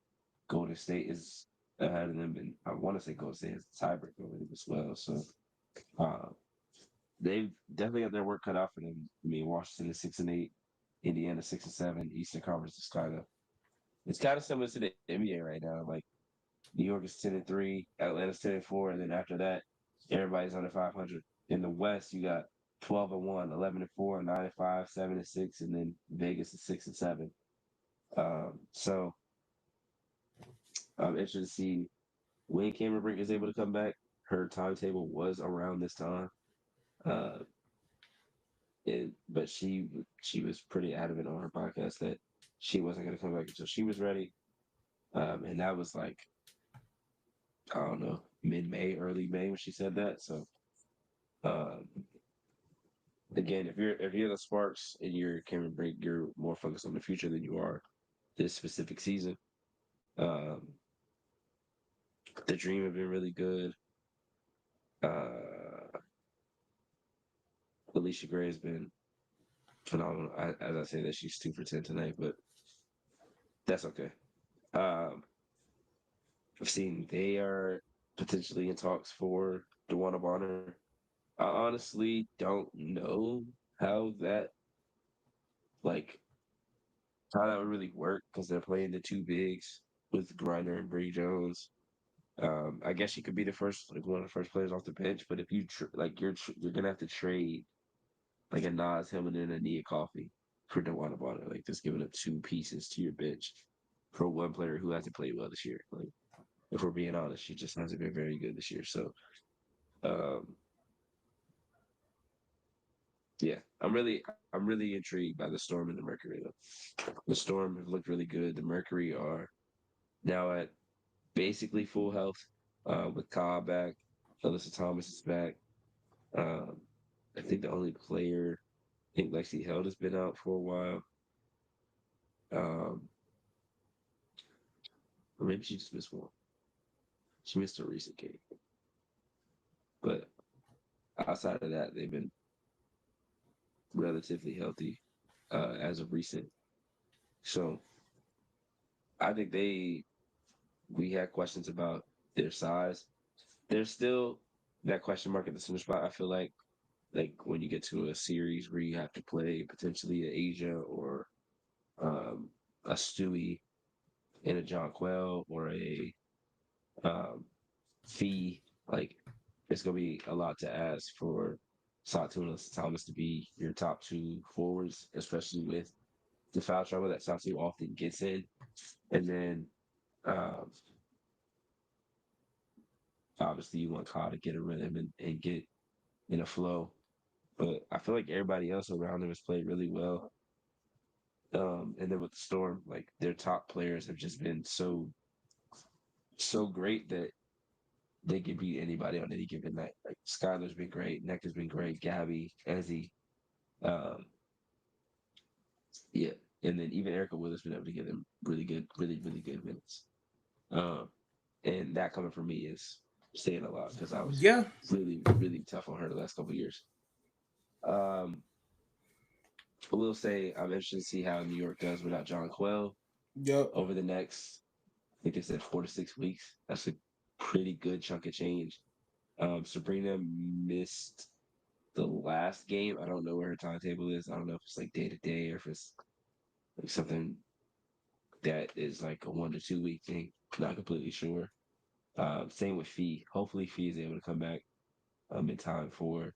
Golden State is ahead of them, and I want to say Golden State has a tiebreaker over them as well. So uh, they've definitely got their work cut out for them. I mean, Washington is 6-8, Indiana 6-7, Eastern Conference is kind of similar to the NBA right now. Like New York is 10-3, Atlanta's 10-4, and then after that, everybody's under 500. In the West, you got 12-1, 11-4, 9-5, 7-6, and then Vegas is 6-7. So I'm interested to see when Cameron Brink is able to come back. Her timetable was around this time. Uh, but she was pretty adamant on her podcast that she wasn't going to come back until she was ready. And that was like, I don't know, mid-May, early May when she said that. So um, again, if you're the Sparks and you're Cameron Brink, you're more focused on the future than you are this specific season. Um, the Dream have been really good. Uh, Alicia Gray has been phenomenal. As I say that she's 2 for 10 tonight, but that's okay. Um, I've seen they are potentially in talks for DeWanna Bonner. I honestly don't know how that like how that would really work because they're playing the two bigs with Griner and Bree Jones. I guess she could be the first, like one of the first players off the bench. But if you you're gonna have to trade like a Nas Hillman and a Nia Coffee for DeWanna Bonner, like just giving up two pieces to your bench for one player who hasn't played well this year. Like if we're being honest, she just hasn't been very good this year. So um, yeah, I'm really intrigued by the Storm and the Mercury though. The Storm have looked really good. The Mercury are now at basically full health with Cobb back. Alyssa Thomas is back. Um, I think the only player I think Lexi Held has been out for a while. Um, or maybe she just missed one. She missed a recent game. But outside of that, they've been relatively healthy as of recent. So I think we had questions about their size. There's still that question mark at the center spot. I feel like when you get to a series where you have to play potentially a Asia or um, a Stewie and a John Quell or a um, Fee, like it's gonna be a lot to ask for Satunas Thomas to be your top two forwards, especially with the foul trouble that Satu often gets in. And then um, obviously you want Kyle to get a rhythm and get in a flow. But I feel like everybody else around him has played really well. And then with the Storm, like their top players have just been so great that they can beat anybody on any given night. Like Skylar's been great, Neck has been great, Gabby, Ezzy, um, yeah, and then even Erica Willis been able to give them really good, really good minutes. Um, and that coming from me is saying a lot because I was Yeah. really tough on her the last couple of years. Um, I will say I'm interested to see how New York does without John Quell Yep. over the next, I think they said 4 to 6 weeks. That's a pretty good chunk of change. Sabrina missed the last game. I don't know where her timetable is. I don't know if it's like day to day or if it's like something that is like a 1 to 2 week thing. Not completely sure. Same with Fee. Hopefully, Fee is able to come back in time for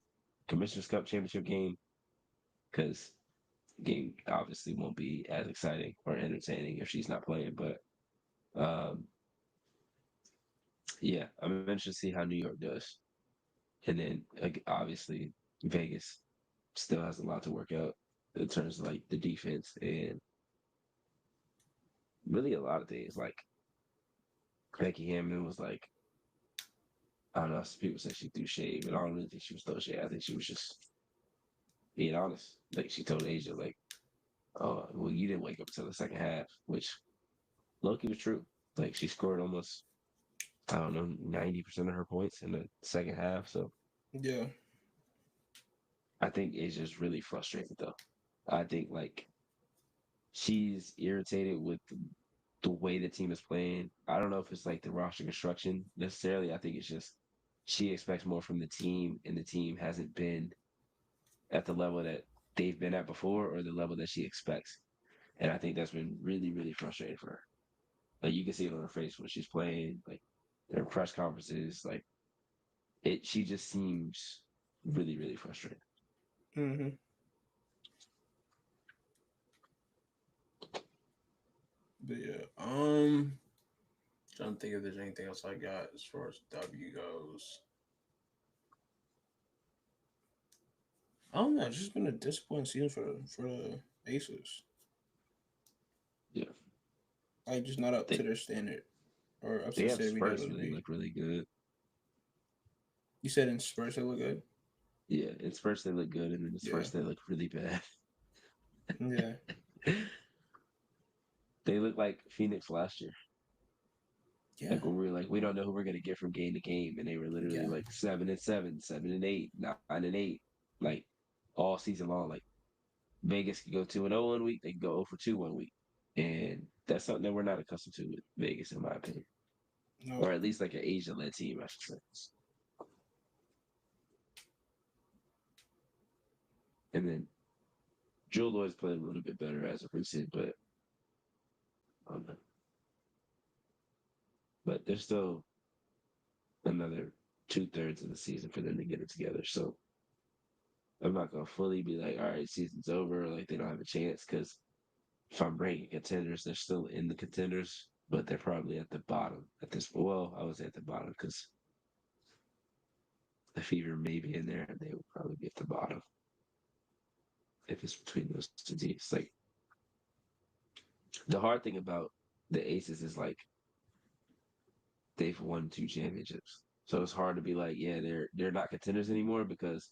Commissioner's Cup championship game because game obviously won't be as exciting or entertaining if she's not playing. But um, yeah, I'm interested to see how New York does. And then obviously Vegas still has a lot to work out in terms of like the defense and really a lot of things. Like Becky Hammond was like, I don't know, some people say she threw shade, but I don't really think she was throwing shade. I think she was just being honest. Like she told Asia, like, oh, well, you didn't wake up until the second half, which Loki was true. Like she scored almost, I don't know, 90% of her points in the second half. So Yeah. I think Asia's really frustrated though. I think like she's irritated with the way the team is playing. I don't know if it's like the roster construction necessarily. I think it's just she expects more from the team, and the team hasn't been at the level that they've been at before or the level that she expects. And I think that's been really frustrating for her. Like you can see it on her face when she's playing, like their press conferences, like she just seems really frustrated. Hmm. But yeah. Trying to think if there's anything else I got as far as W goes. I don't know. It's just been a disappointing season for the Aces. Yeah, Like just not up they to their standard or up to they the have standard we know Spurs them to where they be. look really good. You said in Spurs they look good. Yeah, in Spurs they look good, and then in Yeah, Spurs they look really bad. yeah, They look like Phoenix last year. yeah, Like when we were like, we don't know who we're gonna get from game to game, and they were literally yeah. like 7-7, 7-8, 9-8, like all season long. Like Vegas could go 2-0 one week, they could go 0-2 one week, and that's something that we're not accustomed to with Vegas, in my opinion, No, or at least like an Asian-led team, I should say. And then Joe Lloyd's played a little bit better as of recent, um, but there's still another 2/3 of the season for them to get it together. So I'm not gonna fully be like, all right, season's over, like they don't have a chance, because if I'm ranking contenders, they're still in the contenders, but they're probably at the bottom at this. Well, I was at the bottom because the Fever may be in there, and they would probably be at the bottom if it's between those two teams. Like the hard thing about the Aces is like they've won 2 championships, so it's hard to be like, yeah, they're not contenders anymore because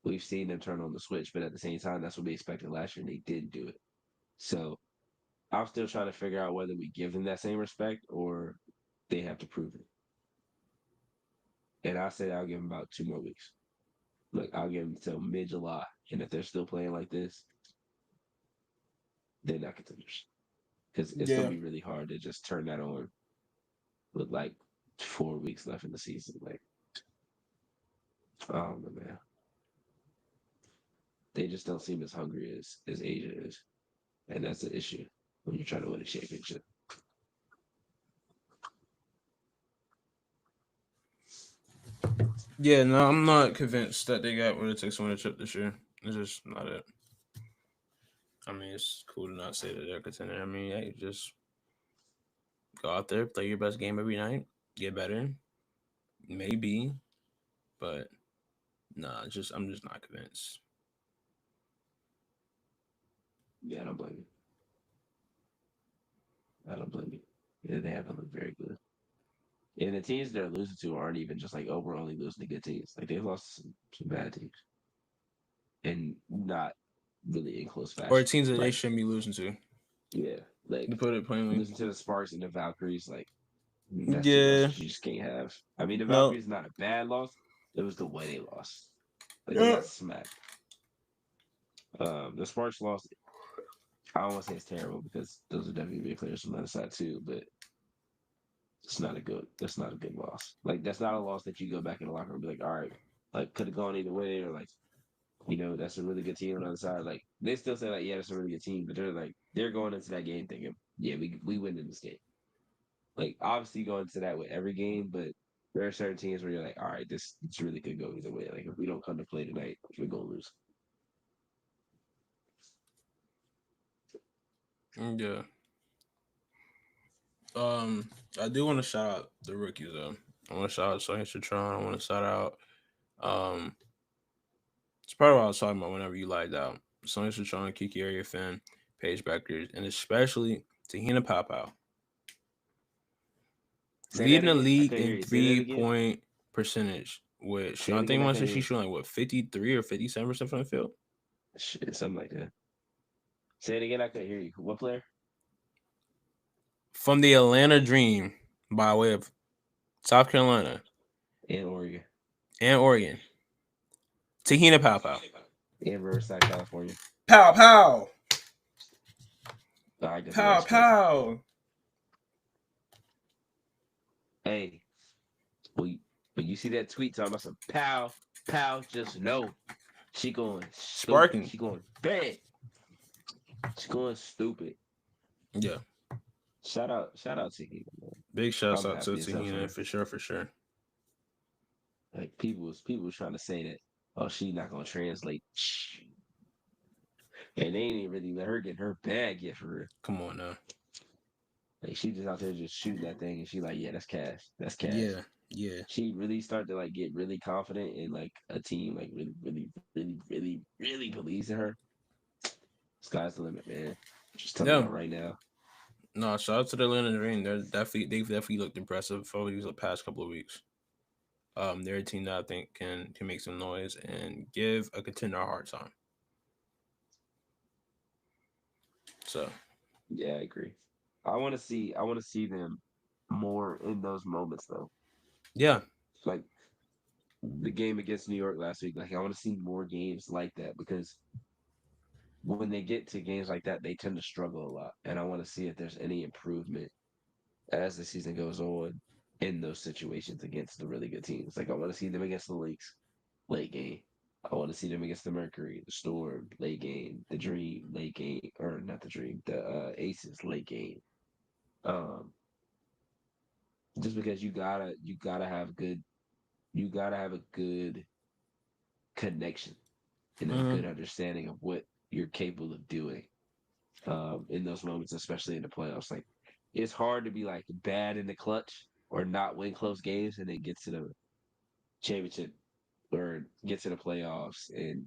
we've seen them turn on the switch. But at the same time, that's what we expected last year, and they didn't do it. So I'm still trying to figure out whether we give them that same respect or they have to prove it. And I said I'll give them about 2 more weeks. Like I'll give them until mid-July, and if they're still playing like this, they're not contenders. Because it's gonna yeah, be really hard to just turn that on with like 4 weeks left in the season. Like, oh man, they just don't seem as hungry as Asia is, and that's the issue when you're trying to win a championship. yeah. No, I'm not convinced that they got what it takes to win a chip this year. It's just not it. I mean, it's cool to not say that they're a contender. I mean, hey, just go out there, play your best game every night, get better, maybe, but nah, just I'm just not convinced. Yeah, I don't blame you. I don't blame you. Yeah, they haven't looked very good. And the teams they're losing to aren't even just like, oh, we're only losing to good teams. Like they've lost to some bad teams, and not really in close Or fashion. teams that they Like, shouldn't be losing to, yeah, to like put it plainly. losing to the Sparks and the Valkyries, like that's 2 losses Yeah, you just can't have. I mean, the no, Valkyries not a bad loss. It was the way they lost. Like they yeah, got smacked. The Sparks lost. I don't want to say it's terrible because those are WNBA players from the other side too, but it's not a good. That's not a good loss. Like that's not a loss that you go back in the locker room and be like, all right, like could have gone either way, or like that's a really good team on the other side. Like they still say like, yeah, that's a really good team, but they're like they're going into that game thinking, yeah, we win in this game. Like obviously going into that with every game, but there are certain teams where you're like, all right, this really could go either way. Like if we don't come to play tonight, we're gonna lose. yeah. Um, I do want to shout out the rookies though. I want to shout out Sonya Citron. I want to shout out. Um, it's part of what I was talking about whenever you lied out. Sonya Citron, Kiki Area Fan, Paige Beckers, and especially Tahina Papau, Say that leading the again. I league couldn't hear in you. Say that three again. point percentage. With Say I it think again. I once couldn't hear she's you. shooting like what 53 or 57% from the field. Shit, something like that. Say it again. I couldn't hear you. What player? From the Atlanta Dream by way of South Carolina In Oregon. and Oregon, Tahina Papau. In Riverside, California. Pow pow I give her pow respect. pow. Hey, we when you see that tweet talking about some pow, pow, just know she going stupid. Sparking. She going bad. She going stupid. Yeah. Shout out to you, man. Big shouts I'm out to happy as hell for Tahina her. for sure, for sure. Like people was trying to say that, oh, she not gonna translate. And they ain't even really let her get her bag yet for real. Come on now. Like she just out there just shooting that thing, and she like, yeah, that's cash. That's cash. Yeah, yeah. She really started to like get really confident in like a team like really, really, really, really, really believes in her. Sky's the limit, man. Just telling No, y'all right now. no. Shout out to the Atlanta Dream. They've definitely looked impressive over these past couple of weeks. They're a team that I think can make some noise and give a contender a hard time. So Yeah, I agree. I want to see them more in those moments though. yeah, Like the game against New York last week. Like I want to see more games like that because when they get to games like that, they tend to struggle a lot. And I want to see if there's any improvement as the season goes on in those situations against the really good teams. Like I want to see them against the Lynx late game. I want to see them against the Mercury, the Storm late game, the Dream late game, or not the Dream, the Aces late game. Um, just because you gotta have a good connection and a hmm good understanding of what you're capable of doing in those moments, especially in the playoffs. Like it's hard to be like bad in the clutch or not win close games and then get to the championship or get to the playoffs and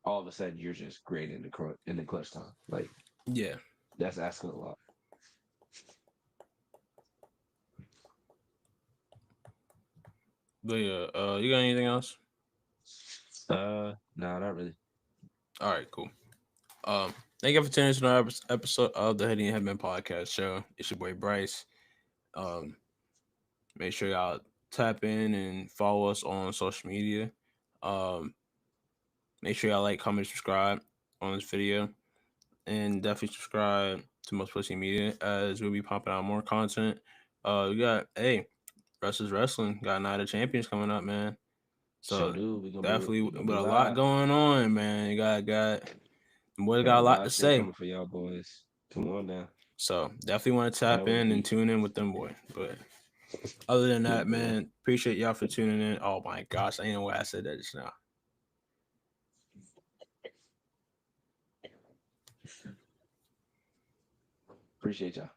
all of a sudden you're just great in the clutch time. Like yeah. that's asking a lot. But yeah, you got anything else? No, not really. All right, cool. Thank you for tuning in to another episode of the Hitting Headman Podcast Show. It's your boy Bryce. Um, make sure y'all tap in and follow us on social media. Um, make sure y'all like, comment, subscribe on this video, and definitely subscribe to Most Pussy Media as we'll be pumping out more content. We got Russ's Wrestling got Night of Champions coming up, man. So So dude, definitely we gonna with be a lot live. going on, man. You got boy Got got a a lot to live shit say. coming for y'all boys. Come on now. So definitely want to Can't tap wait to in and be. tune in with them, boy. But other than Yeah, that, man. man, appreciate y'all for tuning in. Oh my gosh, I ain't know why I said that just now. Appreciate y'all.